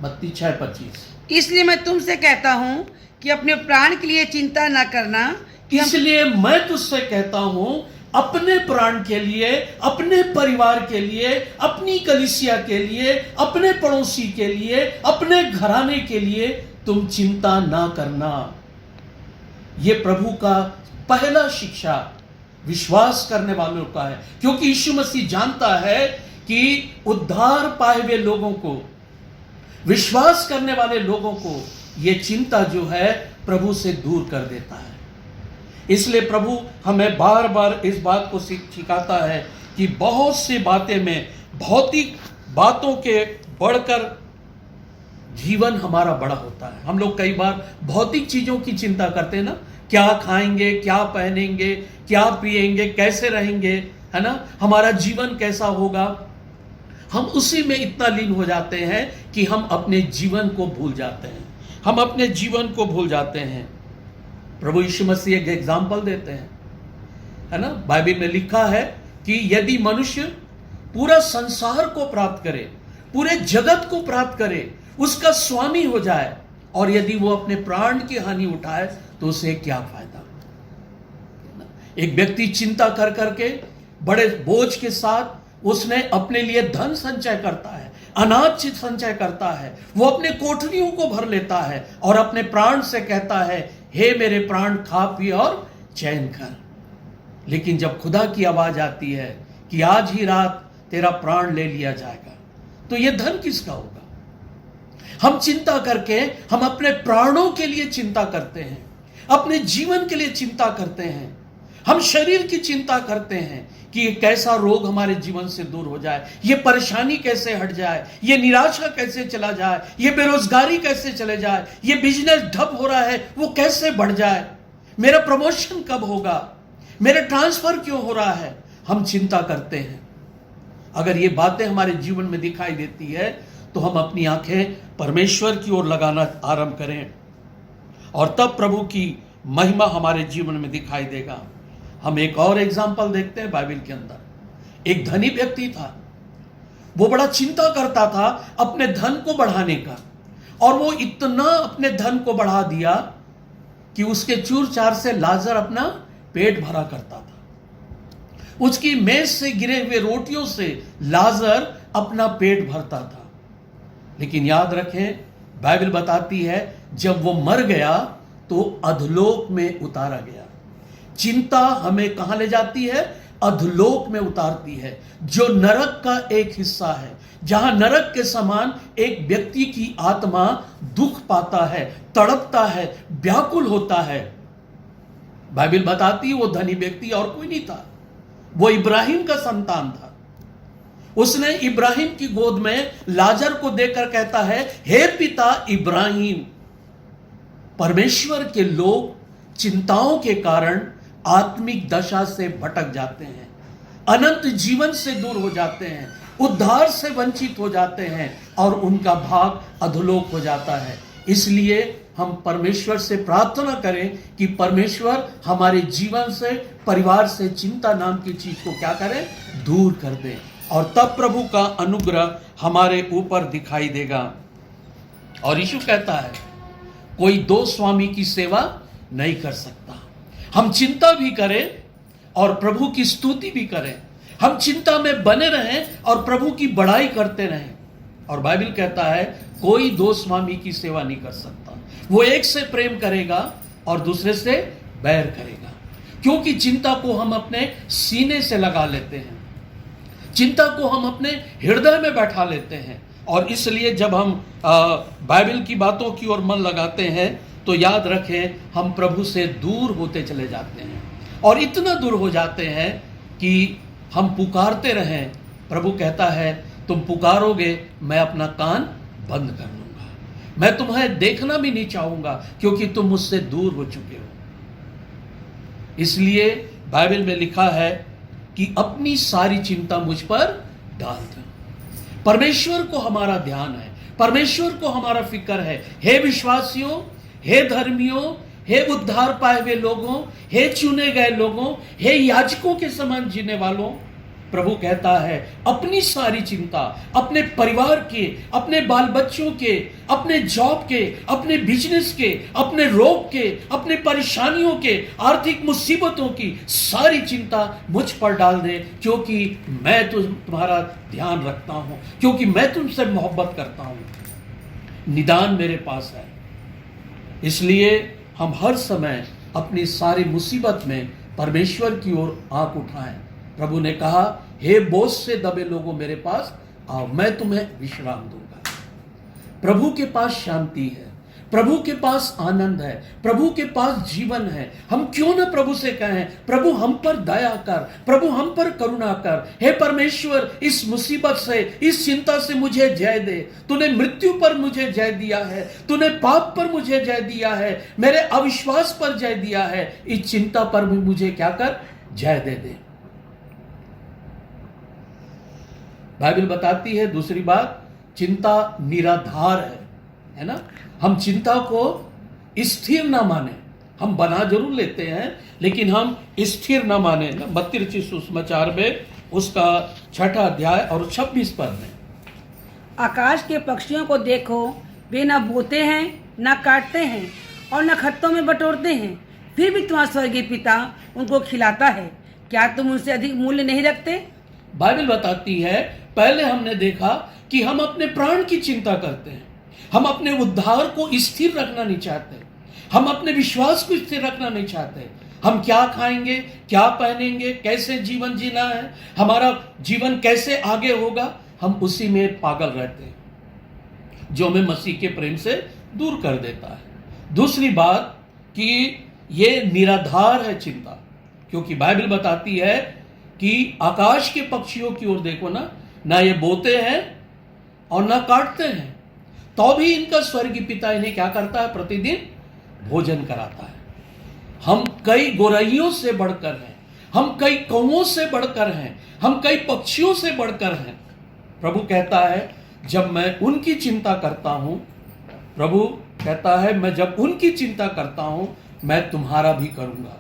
मत्ती 6:25, इसलिए मैं तुमसे कहता हूँ कि अपने प्राण के लिए चिंता न करना, इसलिए मैं तुझसे कहता हूं अपने प्राण के लिए, अपने परिवार के लिए, अपनी कलीसिया के लिए, अपने पड़ोसी के लिए, अपने घराने के लिए तुम चिंता ना करना। यह प्रभु का पहला शिक्षा विश्वास करने वालों का है, क्योंकि यीशु मसीह जानता है कि उद्धार पाए हुए लोगों को, विश्वास करने वाले लोगों को यह चिंता जो है प्रभु से दूर कर देता है। इसलिए प्रभु हमें बार बार इस बात को सिखाता है कि बहुत सी बातें में, भौतिक बातों के बढ़कर जीवन हमारा बड़ा होता है। हम लोग कई बार भौतिक चीजों की चिंता करते हैं ना, क्या खाएंगे, क्या पहनेंगे, क्या पिएंगे, कैसे रहेंगे, है ना, हमारा जीवन कैसा होगा। हम उसी में इतना लीन हो जाते हैं कि हम अपने जीवन को भूल जाते हैं, हम अपने जीवन को भूल जाते हैं। प्रभु यीशु मसीह एक एग्जाम्पल देते हैं, है ना, बाइबल में लिखा है कि यदि मनुष्य पूरा संसार को प्राप्त करे, पूरे जगत को प्राप्त करे, उसका स्वामी हो जाए, और यदि वो अपने प्राण की हानि उठाए तो उसे क्या फायदा। एक व्यक्ति चिंता कर करके बड़े बोझ के साथ उसने अपने लिए धन संचय करता है, अनाज संचय करता है, वो अपने कोठरियों को भर लेता है और अपने प्राण से कहता है, हे मेरे प्राण खा पी और चैन कर। लेकिन जब खुदा की आवाज आती है कि आज ही रात तेरा प्राण ले लिया जाएगा, तो यह धन किसका होगा। हम चिंता करके हम अपने प्राणों के लिए चिंता करते हैं, अपने जीवन के लिए चिंता करते हैं, हम शरीर की चिंता करते हैं कि ये कैसा रोग हमारे जीवन से दूर हो जाए, ये परेशानी कैसे हट जाए, ये निराशा कैसे चला जाए, ये बेरोजगारी कैसे चले जाए, ये बिजनेस ठप हो रहा है वो कैसे बढ़ जाए, मेरा प्रमोशन कब होगा, मेरा ट्रांसफर क्यों हो रहा है। हम चिंता करते हैं। अगर ये बातें हमारे जीवन में दिखाई देती है तो हम अपनी आंखें परमेश्वर की ओर लगाना आरंभ करें और तब प्रभु की महिमा हमारे जीवन में दिखाई देगा। हम एक और एग्जाम्पल देखते हैं बाइबल के अंदर। एक धनी व्यक्ति था, वो बड़ा चिंता करता था अपने धन को बढ़ाने का, और वो इतना अपने धन को बढ़ा दिया कि उसके चूर चार से लाजर अपना पेट भरा करता था। उसकी मेज से गिरे हुए रोटियों से लाजर अपना पेट भरता था। लेकिन याद रखें, बाइबल बताती है जब वो मर गया तो अधलोक में उतारा गया। चिंता हमें कहां ले जाती है? अधलोक में उतारती है, जो नरक का एक हिस्सा है, जहां नरक के समान एक व्यक्ति की आत्मा दुख पाता है, तड़पता है, व्याकुल होता है। बाइबल बताती है वो धनी व्यक्ति और कोई नहीं था, वो इब्राहिम का संतान था। उसने इब्राहिम की गोद में लाजर को देखकर कहता है, हे पिता इब्राहिम। परमेश्वर के लोग चिंताओं के कारण आत्मिक दशा से भटक जाते हैं, अनंत जीवन से दूर हो जाते हैं, उद्धार से वंचित हो जाते हैं और उनका भाग अधोलोक हो जाता है। इसलिए हम परमेश्वर से प्रार्थना करें कि परमेश्वर हमारे जीवन से, परिवार से चिंता नाम की चीज को क्या करें? दूर कर दे, और तब प्रभु का अनुग्रह हमारे ऊपर दिखाई देगा। और यीशु कहता है कोई दो स्वामी की सेवा नहीं कर सकता। हम चिंता भी करें और प्रभु की स्तुति भी करें, हम चिंता में बने रहें और प्रभु की बड़ाई करते रहें। और बाइबल कहता है कोई दो स्वामी की सेवा नहीं कर सकता। वो एक से प्रेम करेगा और दूसरे से बैर करेगा, क्योंकि चिंता को हम अपने सीने से लगा लेते हैं, चिंता को हम अपने हृदय में बैठा लेते हैं। और इसलिए जब हम बाइबल की बातों की ओर मन लगाते हैं तो याद रखें हम प्रभु से दूर होते चले जाते हैं, और इतना दूर हो जाते हैं कि हम पुकारते रहें। प्रभु कहता है तुम पुकारोगे मैं अपना कान बंद कर लूंगा, मैं तुम्हें देखना भी नहीं चाहूंगा क्योंकि तुम मुझसे दूर हो चुके हो। इसलिए बाइबल में लिखा है कि अपनी सारी चिंता मुझ पर डाल दो। परमेश्वर को हमारा ध्यान है, परमेश्वर को हमारा फिक्र है। हे विश्वासियों, हे धर्मियों, हे उद्धार पाए हुए लोगों, हे चुने गए लोगों, हे याजकों के समान जीने वालों, प्रभु कहता है अपनी सारी चिंता अपने परिवार के, अपने बाल बच्चों के, अपने जॉब के, अपने बिजनेस के, अपने रोग के, अपने परेशानियों के, आर्थिक मुसीबतों की सारी चिंता मुझ पर डाल दे, क्योंकि मैं तुम्हारा ध्यान रखता हूं, क्योंकि मैं तुमसे मोहब्बत करता हूं। निदान मेरे पास है। इसलिए हम हर समय अपनी सारी मुसीबत में परमेश्वर की ओर आंख उठाएं। प्रभु ने कहा हे बोझ से दबे लोगों मेरे पास आओ, मैं तुम्हें विश्राम दूंगा। प्रभु के पास शांति है, प्रभु के पास आनंद है, प्रभु के पास जीवन है। हम क्यों ना प्रभु से कहें प्रभु हम पर दया कर, प्रभु हम पर करुणा कर। हे परमेश्वर इस मुसीबत से, इस चिंता से मुझे जय दे। तूने मृत्यु पर मुझे जय दिया है, तूने पाप पर मुझे जय दिया है, मेरे अविश्वास पर जय दिया है। इस चिंता पर भी मुझे क्या कर? जय दे दे। बाइबल बताती है दूसरी बात, चिंता निराधार है ना। हम चिंता को स्थिर ना माने, हम बना जरूर लेते हैं लेकिन हम स्थिर ना माने। 32 सुसमाचार में उसका 6 अध्याय और 26 पद में, आकाश के पक्षियों को देखो, वे ना बोते हैं, ना काटते हैं और ना खत्तों में बटोरते हैं, फिर भी तुम्हारा स्वर्गीय पिता उनको खिलाता है। क्या तुम उनसे अधिक मूल्य नहीं रखते? बाइबल बताती है पहले हमने देखा कि हम अपने प्राण की चिंता करते हैं, हम अपने उद्धार को स्थिर रखना नहीं चाहते, हम अपने विश्वास को स्थिर रखना नहीं चाहते। हम क्या खाएंगे, क्या पहनेंगे, कैसे जीवन जीना है, हमारा जीवन कैसे आगे होगा, हम उसी में पागल रहते हैं, जो हमें मसीह के प्रेम से दूर कर देता है। दूसरी बात कि ये निराधार है चिंता, क्योंकि बाइबल बताती है कि आकाश के पक्षियों की ओर देखो ना ये बोते हैं और ना काटते हैं, तो भी इनका स्वर्गीय पिता इन्हें क्या करता है? प्रतिदिन भोजन कराता है। हम कई गोरैयों से बढ़कर हैं, हम कई कौओं से बढ़कर हैं, हम कई पक्षियों से बढ़कर हैं। प्रभु कहता है जब मैं उनकी चिंता करता हूं, प्रभु कहता है मैं जब उनकी चिंता करता हूं मैं तुम्हारा भी करूंगा।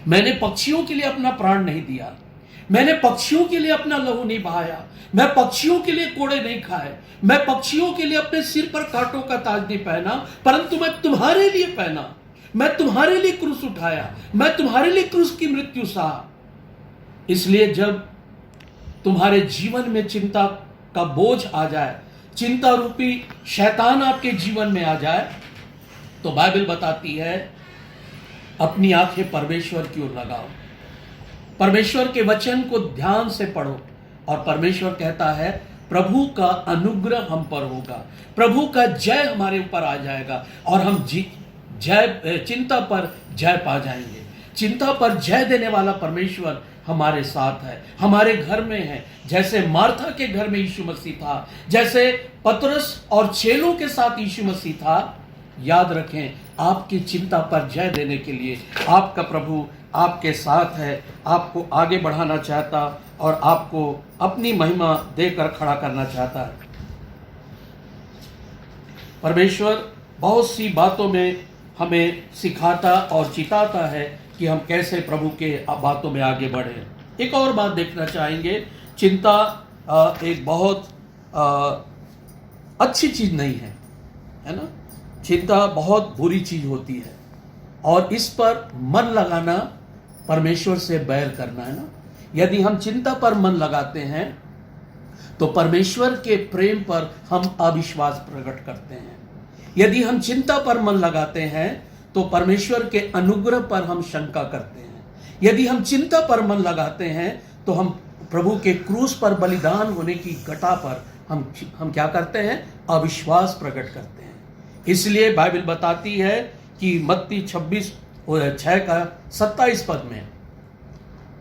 मैंने पक्षियों के लिए अपना प्राण नहीं दिया, मैंने पक्षियों के लिए अपना लहू नहीं बहाया, मैं पक्षियों के लिए कोड़े नहीं खाए, मैं पक्षियों के लिए अपने सिर पर कांटों का ताज नहीं पहना, परंतु मैं तुम्हारे लिए पहना, मैं तुम्हारे लिए क्रूस उठाया, मैं तुम्हारे लिए क्रूस की मृत्यु सहा। इसलिए जब तुम्हारे जीवन में चिंता का बोझ आ जाए, चिंता रूपी शैतान आपके जीवन में आ जाए, तो बाइबल बताती है अपनी आंखें परमेश्वर की ओर लगाओ, परमेश्वर के वचन को ध्यान से पढ़ो, और परमेश्वर कहता है प्रभु का अनुग्रह हम पर होगा, प्रभु का जय हमारे ऊपर आ जाएगा और हम चिंता पर जय पा जाएंगे। चिंता पर जय देने वाला परमेश्वर हमारे साथ है, हमारे घर में है। जैसे मार्था के घर में यीशु मसीह था, जैसे पतरस और चेलों के साथ यीशु मसीह था, याद रखें आपकी चिंता पर जय देने के लिए आपका प्रभु आपके साथ है, आपको आगे बढ़ाना चाहता और आपको अपनी महिमा देकर खड़ा करना चाहता है। परमेश्वर बहुत सी बातों में हमें सिखाता और चिताता है कि हम कैसे प्रभु के बातों में आगे बढ़े। एक और बात देखना चाहेंगे, चिंता एक बहुत अच्छी चीज नहीं है ना। चिंता बहुत बुरी चीज होती है और इस पर मन लगाना परमेश्वर से बैर करना है ना। यदि हम चिंता पर मन लगाते हैं तो परमेश्वर के प्रेम पर हम अविश्वास प्रकट करते हैं। यदि हम चिंता पर मन लगाते हैं तो परमेश्वर के अनुग्रह पर हम शंका करते हैं। यदि हम चिंता पर मन लगाते हैं तो हम प्रभु के क्रूस पर बलिदान होने की घटा पर हम क्या करते हैं? अविश्वास प्रकट करते हैं। इसलिए बाइबल बताती है कि मत्ती 26:6 पद में,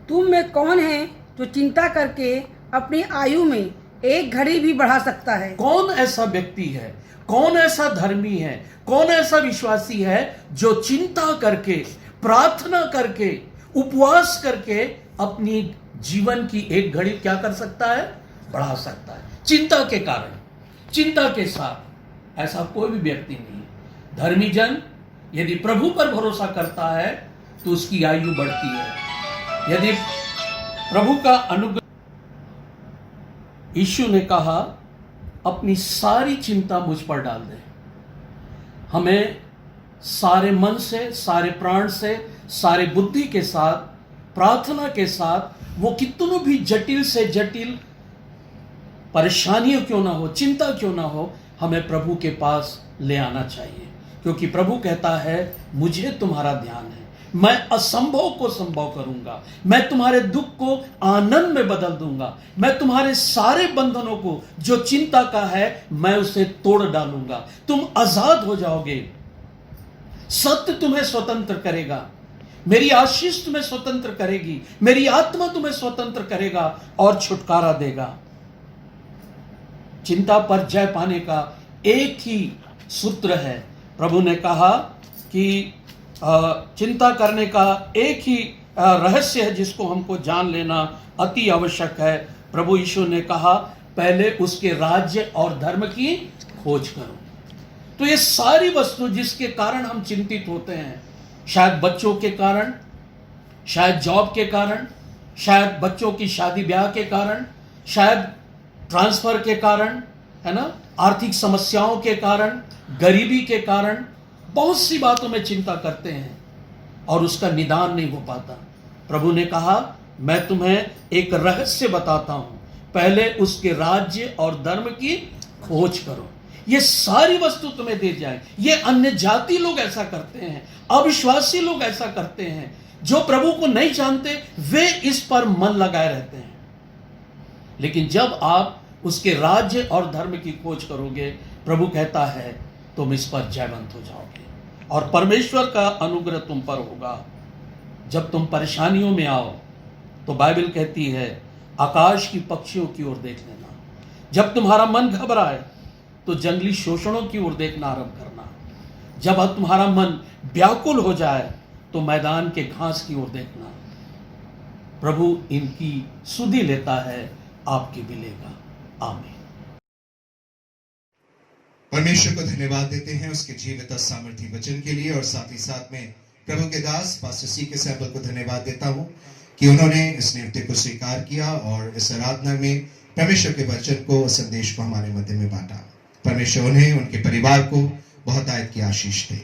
तुम में कौन है जो चिंता करके अपनी आयु में एक घड़ी भी बढ़ा सकता है? कौन ऐसा व्यक्ति है, कौन ऐसा धर्मी है, कौन ऐसा विश्वासी है जो चिंता करके, प्रार्थना करके, उपवास करके अपनी जीवन की एक घड़ी क्या कर सकता है? बढ़ा सकता है। चिंता के कारण, चिंता के साथ ऐसा कोई भी व्यक्ति नहीं है। धर्मी जन यदि प्रभु पर भरोसा करता है तो उसकी आयु बढ़ती है। यदि प्रभु का अनुग्रह, यीशु ने कहा अपनी सारी चिंता मुझ पर डाल दे। हमें सारे मन से, सारे प्राण से, सारे बुद्धि के साथ, प्रार्थना के साथ, वो कितनों भी जटिल से जटिल परेशानियों क्यों ना हो, चिंता क्यों ना हो, हमें प्रभु के पास ले आना चाहिए। क्योंकि प्रभु कहता है मुझे तुम्हारा ध्यान है, मैं असंभव को संभव करूंगा, मैं तुम्हारे दुख को आनंद में बदल दूंगा, मैं तुम्हारे सारे बंधनों को जो चिंता का है मैं उसे तोड़ डालूंगा, तुम आजाद हो जाओगे, सत्य तुम्हें स्वतंत्र करेगा, मेरी आशीष तुम्हें स्वतंत्र करेगी, मेरी आत्मा तुम्हें स्वतंत्र करेगा और छुटकारा देगा। चिंता पर जय पाने का एक ही सूत्र है। प्रभु ने कहा कि चिंता करने का एक ही रहस्य है जिसको हमको जान लेना अति आवश्यक है। प्रभु यीशु ने कहा पहले उसके राज्य और धर्म की खोज करो। तो ये सारी वस्तु जिसके कारण हम चिंतित होते हैं, शायद बच्चों के कारण, शायद जॉब के कारण, शायद बच्चों की शादी ब्याह के कारण, शायद ट्रांसफर के कारण, है ना, आर्थिक समस्याओं के कारण, गरीबी के कारण, बहुत सी बातों में चिंता करते हैं और उसका निदान नहीं हो पाता। प्रभु ने कहा मैं तुम्हें एक रहस्य बताता हूं, पहले उसके राज्य और धर्म की खोज करो, ये सारी वस्तु तुम्हें दे जाए। ये अन्य जाति लोग ऐसा करते हैं, अविश्वासी लोग ऐसा करते हैं, जो प्रभु को नहीं जानते वे इस पर मन लगाए रहते हैं। लेकिन जब आप उसके राज्य और धर्म की खोज करोगे, प्रभु कहता है तुम इस पर जयवंत हो जाओगे। और परमेश्वर का अनुग्रह तुम पर होगा। जब तुम परेशानियों में आओ तो बाइबल कहती है आकाश की पक्षियों की ओर देख लेना। जब तुम्हारा मन घबराए तो जंगली शोषणों की ओर देखना आरंभ करना। जब तुम्हारा मन व्याकुल हो जाए तो मैदान के घास की ओर देखना। प्रभु इनकी सुधि लेता है, आपकी भी लेगा। आमीन। परमेश्वर को धन्यवाद देते हैं उसके जीवित और सामर्थी वचन के लिए, और साथ ही साथ में प्रभु के दास पास्टर सी के सैंपल को धन्यवाद देता हूं कि उन्होंने इस नियुक्ति को स्वीकार किया और इस आराधना में परमेश्वर के वचन को, संदेश को हमारे मध्य में बांटा। परमेश्वर उन्हें, उनके परिवार को बहुत आयत की आशीष दे।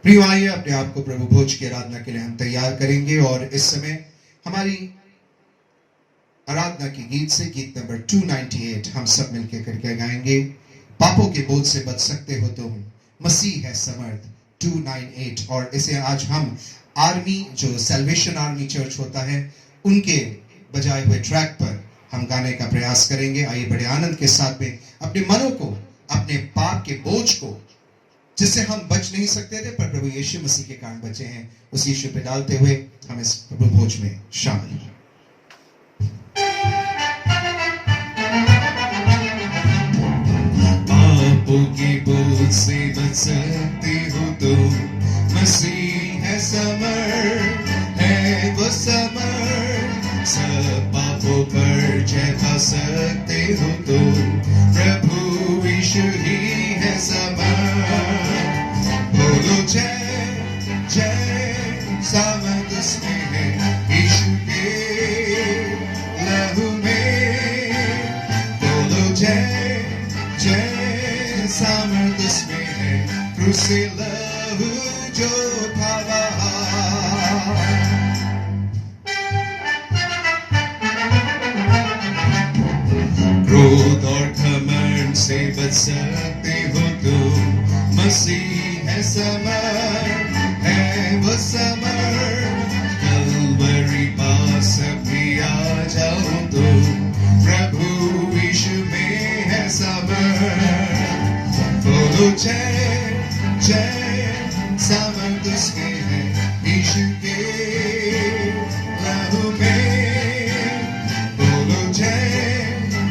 प्रिय, आइए अपने आप को प्रभु भोज की आराधना के लिए हम तैयार करेंगे, और इस समय हमारी आराधना की गीत से गीत नंबर 298 हम सब मिलकर करके गाएंगे। पापों के बोझ से बच सकते हो तुम, मसीह है समर्थ। 298, और इसे आज हम आर्मी, जो सैल्वेशन आर्मी चर्च होता है, उनके बजाए हुए ट्रैक पर हम गाने का प्रयास करेंगे। आइए बड़े आनंद के साथ में अपने मनों को, अपने पाप के बोझ को, जिससे हम बच नहीं सकते थे पर प्रभु यीशु मसीह के कारण बचे हैं, उस यीशु पे डालते हुए हम इस प्रभु भोज में शामिल हैं। पापों के बोझ से बच सकते हो तुम, मसीह है समर्थ, है वो समर्थ। सब पापों पर जय पा सकते हो तुम, प्रभु यीशु ही है समर्थ। बोलो जय जय, सामर्थ उसमें है यीशु के लहू में। बोलो जय जय, सामर्थ उसमें है क्रूस से लहू जो था वहाँ। क्रोध और घमंड से बच सकते हो तुम, मसीह है समर्थ, है वो समर्थ। कलवरी पास भी आ जाओ तुम, प्रभु यीशु में है समर्थ। बोलो जय जय, सामर्थ उसमें है यीशु के लहू में। बोलो जय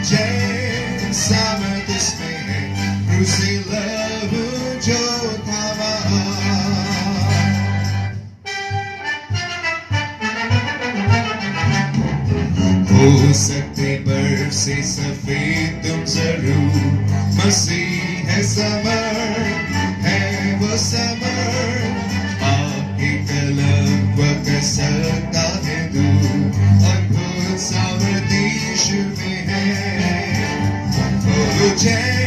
जय, सामर्थ उसमें है क्रूस से लहू जो था वहाँ। हो सकते बर्फ से सफेद तुम जरूर, मसीह है समर्थ, है वो समर्थ। आपके कलम वह कर सकता है दूर, अद्भुत सामर्थ यीशु में है। बोलो जय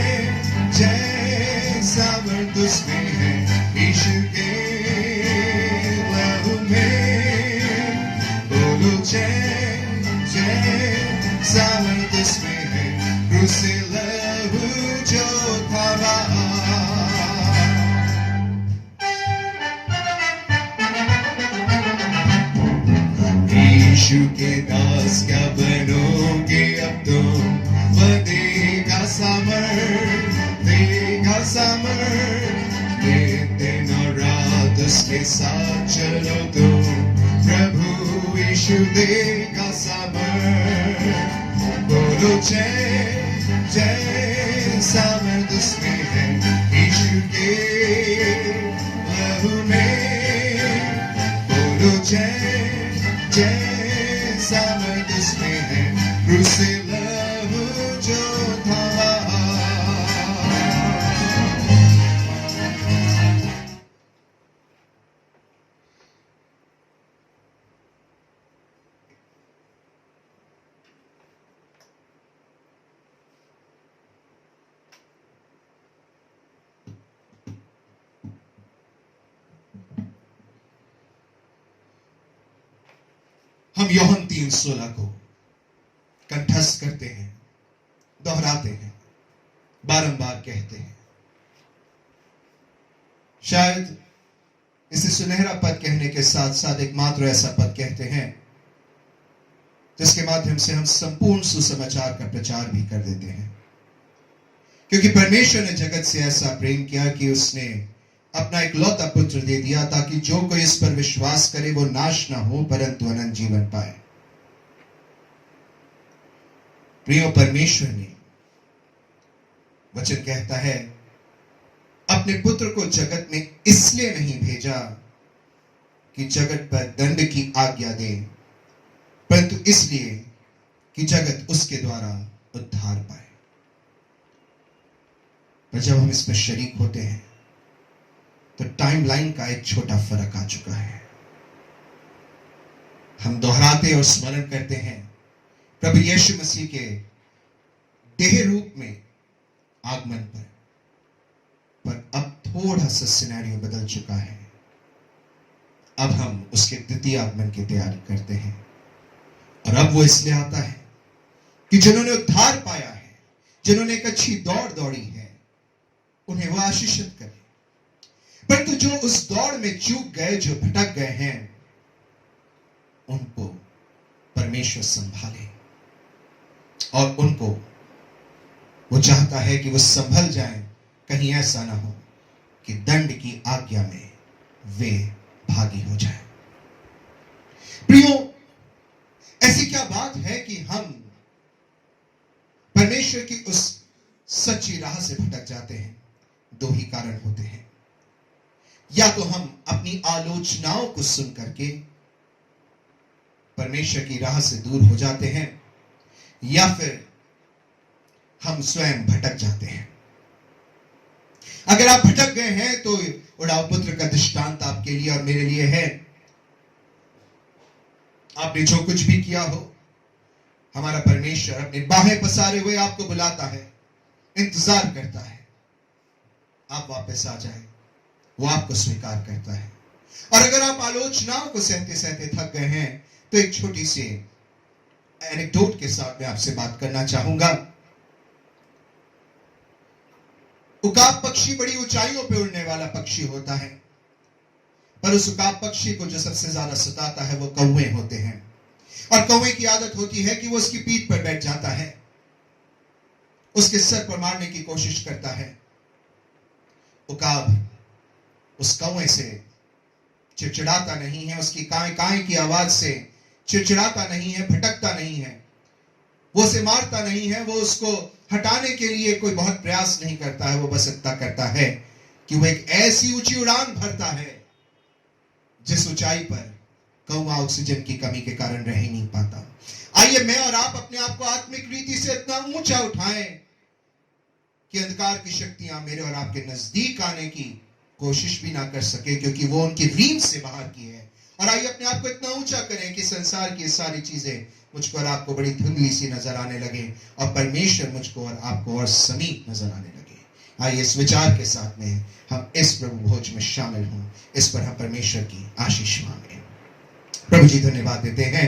जय, सामर्थ उसमें है यीशु के लहू में। बोलो जय जय, सामर्थ उसमें है क्रूस से लहू जो था वहाँ। यीशु के दास क्या बनोगे अब तुम, वह देगा सामर्थ, देगा सामर्थ। ये दिन और रात उसके साथ चलो तुम, प्रभु यीशु देगा सामर्थ। बोलो जय जय, सामर्थ उसमें है यीशु के लहू में। बोलो जय जय, सामर्थ उसमें है क्रूस से लहू जो था वहाँ। हम यूहन्ना 3:16 को कंठस्थ करते हैं, दोहराते हैं, बारंबार कहते हैं। शायद इसे सुनहरा पद कहने के साथ साथ एक मात्र ऐसा पद कहते हैं जिसके माध्यम से हम संपूर्ण सुसमाचार का प्रचार भी कर देते हैं। क्योंकि परमेश्वर ने जगत से ऐसा प्रेम किया कि उसने अपना इकलौता पुत्र दे दिया ताकि जो कोई इस पर विश्वास करे वो नाश ना हो परंतु अनंत जीवन पाए। प्रियो, परमेश्वर ने वचन कहता है अपने पुत्र को जगत में इसलिए नहीं भेजा कि जगत पर दंड की आज्ञा दे, परंतु इसलिए कि जगत उसके द्वारा उद्धार पाए। पर जब हम इस पर शरीक होते हैं तो टाइमलाइन का एक छोटा फर्क आ चुका है। हम दोहराते और स्मरण करते हैं प्रभु यीशु मसीह के देह रूप में आगमन पर अब थोड़ा सा सिनेरियो बदल चुका है। अब हम उसके द्वितीय आगमन की तैयारी करते हैं और अब वो इसलिए आता है कि जिन्होंने उद्धार पाया है, जिन्होंने एक अच्छी दौड़ दौड़ी है, उन्हें वो आशीषित करे। परंतु जो उस दौड़ में चूक गए, जो भटक गए हैं, उनको परमेश्वर संभाले और उनको वो चाहता है कि वो संभल जाएं, कहीं ऐसा ना हो कि दंड की आज्ञा में वे भागी हो जाएं। प्रियो, ऐसी क्या बात है कि हम परमेश्वर की उस सच्ची राह से भटक जाते हैं? दो ही कारण होते हैं। या तो हम अपनी आलोचनाओं को सुन करके परमेश्वर की राह से दूर हो जाते हैं, या फिर हम स्वयं भटक जाते हैं। अगर आप भटक गए हैं तो उड़ाव पुत्र का दृष्टांत आपके लिए और मेरे लिए है। आपने जो कुछ भी किया हो, हमारा परमेश्वर अपने बाहें पसारे हुए आपको बुलाता है, इंतजार करता है आप वापस आ जाएं। वो आपको स्वीकार करता है। और अगर आप आलोचनाओं को सहते सहते थक गए हैं तो एक छोटी सी एनेक्डोट के साथ मैं आपसे बात करना चाहूंगा। उकाब पक्षी बड़ी ऊंचाइयों पे उड़ने वाला पक्षी होता है, पर उस उकाब पक्षी को जो सबसे ज्यादा सताता है वो कौवे होते हैं। और कौवे की आदत होती है कि वो उसकी पीठ पर बैठ जाता है, उसके सर पर मारने की कोशिश करता है। उकाब उस कौवे से चिड़चिड़ाता नहीं है, उसकी काएं काएं की आवाज से चिड़चिड़ाता नहीं है, भटकता नहीं है, वो उसे मारता नहीं है, वो उसको हटाने के लिए कोई बहुत प्रयास नहीं करता है। वो बस इतना करता है कि वो एक ऐसी ऊंची उड़ान भरता है जिस ऊंचाई पर कौवा ऑक्सीजन की कमी के कारण रह ही नहीं पाता। आइए मैं और आप अपने आप को आत्मिक रीति से इतना ऊंचा उठाएं कि अंधकार की शक्तियां मेरे और आपके नजदीक आने की कोशिश भी ना कर सके, क्योंकि वो उनकी रींच से बाहर की है। और आइए अपने आप को इतना ऊंचा करें कि संसार की सारी चीजें मुझको और आपको बड़ी धुंधली सी नजर आने लगे और परमेश्वर मुझको और आपको और समीप नजर आने लगे। आइए इस विचार के साथ में हम इस प्रभु भोज में शामिल हों, इस पर हम परमेश्वर की आशीष मांगे। प्रभु जी धन्यवाद देते हैं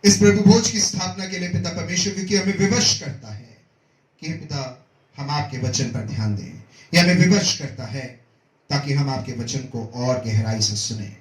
इस प्रभु भोज की स्थापना के लिए पिता परमेश्वर, क्योंकि हमें विवश करता है कि पिता हम आपके वचन पर ध्यान दें। यह हमें विवश करता है ताकि हम आपके वचन को और गहराई से सुने।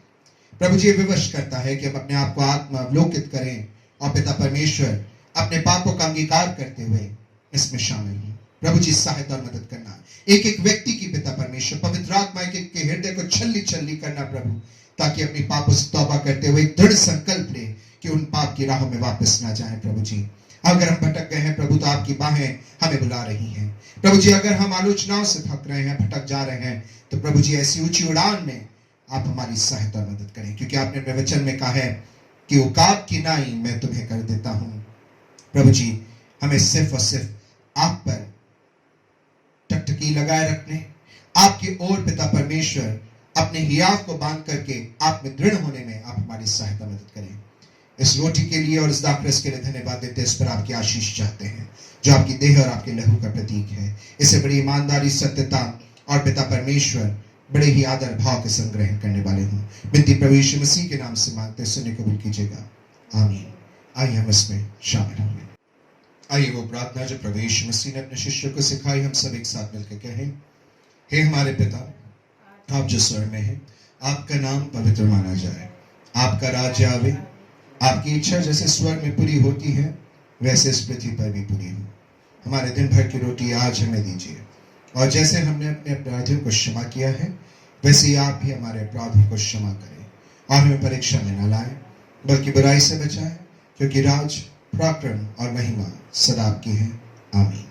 प्रभु जी विवश करता है कि हम अपने आप को आत्मा अवलोकित करें और पिता परमेश्वर अपने पापों का अंगीकार करते हुए इसमें शामिल हों। प्रभु जी सहायता और मदद करना, एक एक व्यक्ति की पिता परमेश्वर पवित्र आत्मा एक के हृदय को छल्ली छल्ली करना प्रभु, ताकि अपनी पापों से तौबा करते हुए दृढ़ संकल्प ले कि उन पाप की राहों में वापस ना जाए। प्रभु जी अगर हम भटक गए हैं प्रभु तो आपकी बाहें हमें बुला रही हैं। प्रभु जी अगर हम आलोचनाओं से थक रहे हैं, भटक जा रहे हैं, तो प्रभु जी ऐसी ऊंची उड़ान में आप हमारी सहायता और मदद करें, क्योंकि आपने अपने वचन में कहा है कि उकाब की नाई मैं तुम्हें कर देता हूं। प्रभु जी हमें सिर्फ और सिर्फ आप पर टकटकी लगाए रखने, आपकी ओर पिता परमेश्वर अपने हियाव को बांध करके आप में दृढ़ होने में आप हमारी सहायता मदद करें। इस रोटी के लिए और इस दाखरस के लिए धन्यवाद देते हैं, इस पर आपकी आशीष चाहते हैं जो आपकी देह और आपके लहू का प्रतीक है। इसे बड़ी ईमानदारी, सत्यता और पिता परमेश्वर बड़े ही आदर भाव के संग ग्रहण करने वाले हूँ। बिनती प्रभु यीशु मसीह के नाम से मांगते, सुने कबूल कीजिएगा, आमीन। आइए हम इसमें शामिल होंगे। आइए वो प्रार्थना जो प्रभु यीशु मसीह ने अपने शिष्यों को सिखाई, हम सब एक साथ मिलकर कहें। हे हमारे पिता, आप जो स्वर्ग में हैं, आपका नाम पवित्र माना जाए, आपका राज्य आवे, आपकी इच्छा जैसे स्वर्ग में पूरी होती है वैसे इस पृथ्वी पर भी पूरी हो। हमारे दिन भर की रोटी आज हमें दीजिए, और जैसे हमने अपने अपराधियों को क्षमा किया है वैसे ही आप भी हमारे अपराधों को क्षमा करें और हमें परीक्षा में न लाएं, बल्कि बुराई से बचाएं, क्योंकि राज, पराक्रम और महिमा सदा आपकी है। आमीन।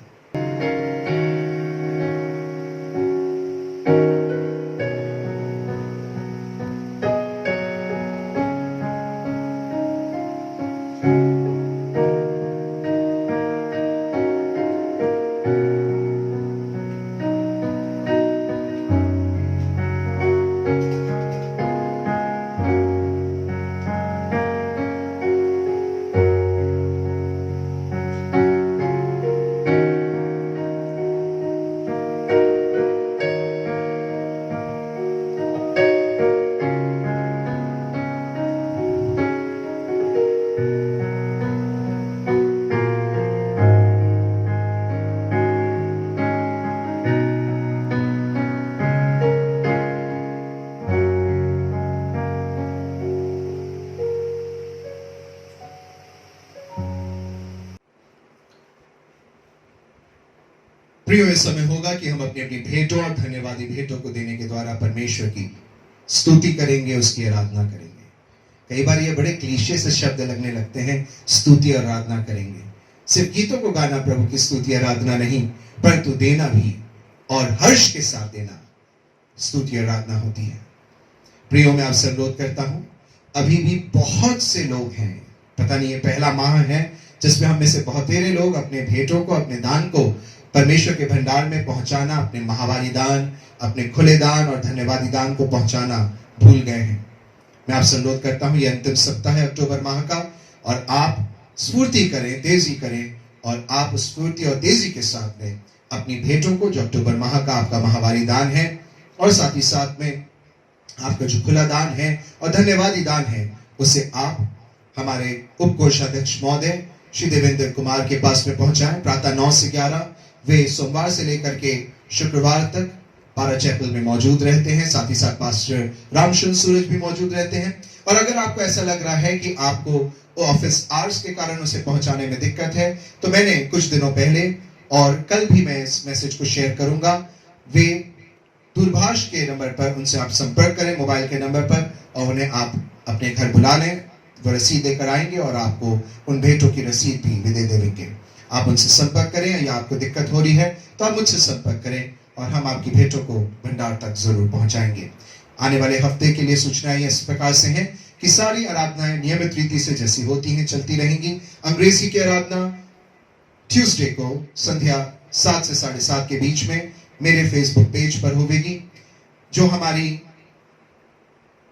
प्रियो, इस समय होगा कि हम अपनी अपनी भेंटों और धन्यवादी भेंटों को देने के द्वारा परमेश्वर की स्तुति करेंगे, उसकी आराधना करेंगे। कई बार ये बड़े क्लीशे से शब्द लगने लगते हैं, स्तुति और आराधना करेंगे। सिर्फ गीतों को गाना प्रभु की स्तुति आराधना नहीं, परंतु देना भी, और हर्ष के साथ देना स्तुति आराधना होती है। प्रियो, मैं आपसे अनुरोध करता हूं, अभी भी बहुत से लोग हैं, पता नहीं ये पहला माह है जिसमें हम में से बहुतेरे लोग अपने भेंटों को, अपने दान को परमेश्वर के भंडार में पहुंचाना, अपने महावारी दान, अपने खुले दान और धन्यवादी दान को पहुंचाना भूल गए हैं। मैं आपसे अनुरोध करता हूं, यह अंतिम सप्ताह है अक्टूबर माह का, और आप स्फूर्ति करें, तेजी करें, और आप स्फूर्ति और तेजी के साथ में अपनी भेंटों को, जो अक्टूबर माह का आपका महावारी दान है, और साथ ही साथ में आपका जो खुला दान है और धन्यवादी दान है, उसे आप हमारे उप कोषाध्यक्ष महोदय श्री देवेंद्र कुमार के पास में पहुंचाएं। प्रातः 9 से 11 वे सोमवार से लेकर के शुक्रवार तक पारा चैपल में मौजूद रहते हैं। साथ ही साथ पास्टर रामचंद्र सूरज भी मौजूद रहते हैं। और अगर आपको ऐसा लग रहा है कि आपको ऑफिस आवर्स के कारण उसे पहुंचाने में दिक्कत है, तो मैंने कुछ दिनों पहले और कल भी मैं इस मैसेज को शेयर करूंगा, वे दूरभाष के नंबर पर उनसे आप संपर्क करें, मोबाइल के नंबर पर, और उन्हें आप अपने घर बुला लें। वो रसीद लेकर आएंगे और आपको उन भेंटों की रसीद भी दे देंगे। आप उनसे संपर्क करें, या आपको दिक्कत हो रही है तो आप मुझसे संपर्क करें और हम आपकी भेंटों को भंडार तक जरूर पहुंचाएंगे। आने वाले हफ्ते के लिए सूचनाएं इस प्रकार से हैं कि सारी आराधनाएं नियमित रीति से जैसी होती हैं चलती रहेंगी। अंग्रेजी की आराधना ट्यूसडे को संध्या 7 से 7:30 के बीच में मेरे फेसबुक पेज पर होगी। जो हमारी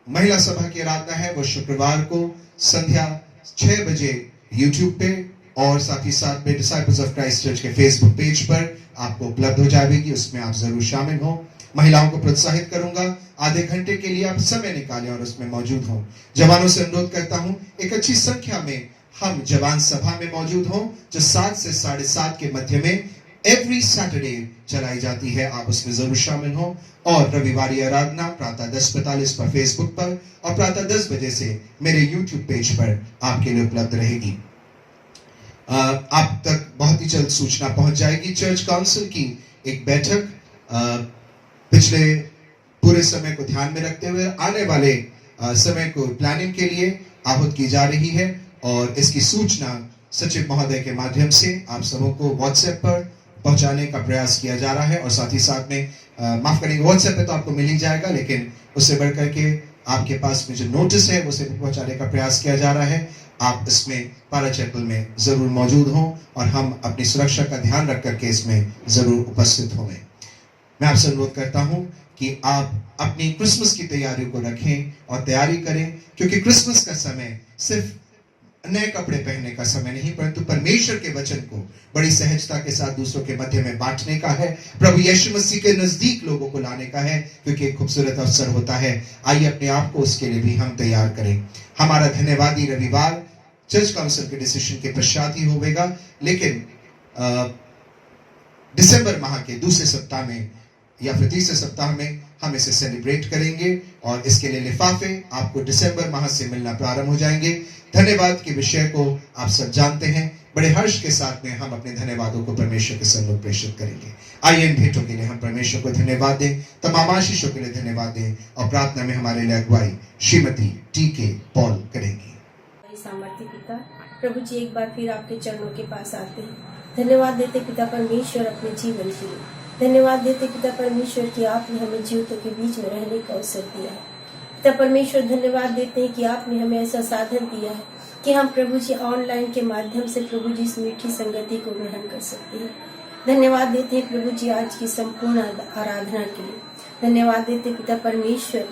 महिला सभा की आराधना है वो शुक्रवार को संध्या 6 बजे यूट्यूब पे और साथ ही साथ में डिसाइपल्स ऑफ क्राइस्ट चर्च के फेसबुक पेज पर आपको उपलब्ध हो जाएगी। उसमें आप जरूर शामिल हो। महिलाओं को प्रोत्साहित करूंगा, आधे घंटे के लिए आप समय निकालें और उसमें मौजूद हों। जवानों से अनुरोध करता हूं, एक अच्छी संख्या में हम जवान सभा में मौजूद हों, जो 7 से 7:30 के मध्य में एवरी सैटरडे चलाई जाती है। आप उसमें जरूर शामिल हो। और रविवारी आराधना प्रातः 10:45 पर फेसबुक पर और प्रातः 10 बजे से मेरे यूट्यूब पेज पर आपके लिए उपलब्ध रहेगी। आप तक बहुत ही जल्द सूचना पहुंच जाएगी। चर्च काउंसिल की एक बैठक पिछले पूरे समय को ध्यान में रखते हुए आने वाले समय को प्लानिंग के लिए आहूत की जा रही है, और इसकी सूचना सचिव महोदय के माध्यम से आप सबों को व्हाट्सएप पर पहुंचाने का प्रयास किया जा रहा है। और साथ ही साथ में माफ करेंगे, व्हाट्सएप पे तो आपको मिल ही जाएगा, लेकिन उससे बढ़कर के आपके पास में जो नोटिस है उसे पहुंचाने का प्रयास किया जा रहा है। आप इसमें पारा चैपल में जरूर मौजूद हों और हम अपनी सुरक्षा का ध्यान रख करके इसमें जरूर उपस्थित होंगे। मैं आपसे अनुरोध करता हूं कि आप अपनी क्रिसमस की तैयारियों को रखें और तैयारी करें, क्योंकि क्रिसमस का समय सिर्फ नए कपड़े पहनने का समय नहीं, परंतु परमेश्वर के वचन को बड़ी सहजता के साथ दूसरों के मध्य में बांटने का है, प्रभु यीशु मसीह के नजदीक लोगों को लाने का है, क्योंकि एक खूबसूरत अवसर होता है। आइए अपने आप को उसके लिए भी हम तैयार करें। हमारा धन्यवादी रविवार चर्च काउंसिल के डिसीजन के पश्चात ही होगा, लेकिन दिसंबर माह के दूसरे सप्ताह में या फिर तीसरे सप्ताह में हम इसे सेलिब्रेट करेंगे और इसके लिए लिफाफे आपको दिसंबर माह से मिलना प्रारंभ हो जाएंगे। धन्यवाद के विषय को आप सब जानते हैं। बड़े हर्ष के साथ में हम अपने धन्यवादों को परमेश्वर के सम्मुख प्रेषित करेंगे। आइए इन भेंटों के लिए हम परमेश्वर को धन्यवाद दें, तमाम आशीषों के लिए धन्यवाद दें और प्रार्थना में हमारे लिए अगुवाई श्रीमती टी.के. पॉल करेंगी। सामर्थ्य पिता प्रभु जी, एक बार फिर आपके चरणों के पास आते हैं। धन्यवाद देते पिता परमेश्वर अपने जीवन के लिए। धन्यवाद देते पिता परमेश्वर कि आपने हमें जीवितों के बीच में रहने का अवसर दिया है। पिता परमेश्वर धन्यवाद देते हैं कि आपने हमें ऐसा साधन दिया है कि हम प्रभु जी ऑनलाइन के माध्यम से प्रभु जी इस मीठी संगति को ग्रहण कर सकते हैं। धन्यवाद देते हैं प्रभु जी आज की संपूर्ण आराधना के लिए। धन्यवाद देते पिता परमेश्वर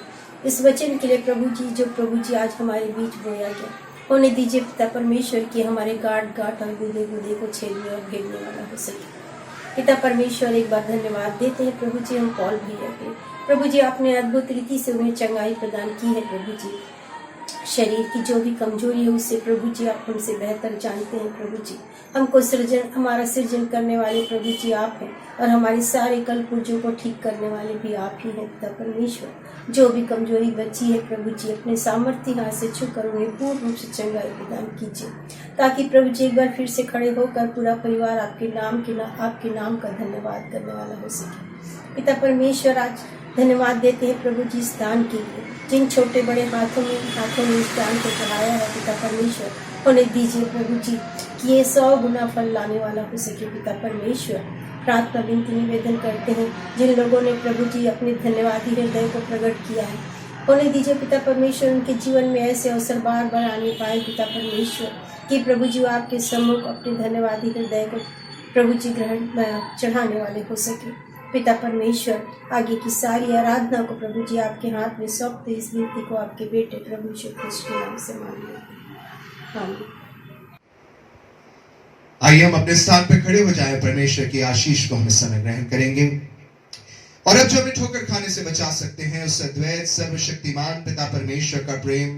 इस वचन के लिए प्रभु जी, जो प्रभु जी आज हमारे बीच बोया गया। होने दीजिए पिता परमेश्वर कि हमारे गांठ गांठ और गुदे गुदे को छेदने और भेदने वाला हो सके। पिता परमेश्वर एक बार धन्यवाद देते हैं प्रभु जी हम पॉल भैया के। प्रभु जी आपने अद्भुत रीति से उन्हें चंगाई प्रदान की है। प्रभु जी शरीर की जो भी कमजोरी है उससे प्रभु जी आप हमसे बेहतर जानते हैं। प्रभु जी हमको हमारा सृजन करने वाले प्रभु जी आप हैं और हमारे सारे कल पुर्जों को ठीक करने वाले भी आप ही हैं। पिता परमेश्वर जो भी कमजोरी बची है प्रभु जी अपने सामर्थ्य हाथ से छूकर उन्हें पूर्ण रूप से चंगाई प्रदान कीजिए, ताकि प्रभु जी एक बार फिर से खड़े होकर पूरा परिवार आपके नाम का धन्यवाद करने वाला हो सके। पिता परमेश्वर आज धन्यवाद देते हैं प्रभु जी इस दान के लिए, जिन छोटे बड़े हाथों में इस दान को चढ़ाया है। पिता परमेश्वर होने दीजिए प्रभु जी कि ये 100 गुना फल लाने वाला हो सके। पिता परमेश्वर प्रार्थना विनती निवेदन करते हैं जिन लोगों ने प्रभु जी अपने धन्यवादी हृदय को प्रकट किया है। होने दीजिए पिता परमेश्वर उनके जीवन में ऐसे अवसर बार बार आने पाए पिता परमेश्वर कि प्रभु जी आपके सम्मुख अपने धन्यवादी हृदय को प्रभु जी चढ़ाने वाले हो सके। पिता परमेश्वर आगे की सारी आराधना को प्रभु जी आपके हाथ में सौंपते इस विनती को आपके बेटे प्रभु यीशु ख्रिस्त के नाम से मांगते हैं। आइए हम अपने स्थान पर खड़े हो जाएं। परमेश्वर की आशीष को हम इस समय ग्रहण करेंगे और अब जो हमें ठोकर खाने से बचा सकते हैं उस अद्वैत सर्वशक्तिमान पिता परमेश्वर का प्रेम,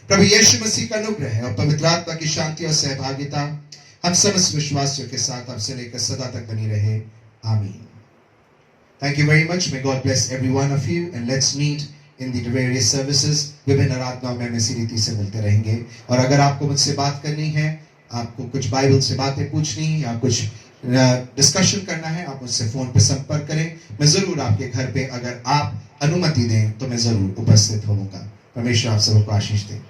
प्रभु यीशु मसीह का अनुग्रह और पवित्र आत्मा की शांति और सहभागिता हम समस्त विश्वासियों के साथ अब से लेकर सदा तक बनी रहे। आमीन। Thank you very much. May God bless every one of you and let's meet in the various services. विभिन्न आराधनाओं में हम इसी रीति से मिलते रहेंगे और अगर आपको मुझसे बात करनी है, आपको कुछ बाइबल से बातें पूछनी या कुछ डिस्कशन करना है, आप मुझसे फोन पे संपर्क करें। मैं जरूर आपके घर पे अगर आप अनुमति दें तो मैं जरूर उपस्थित होऊंगा। परमेश्वर आप सबको आशीष दे।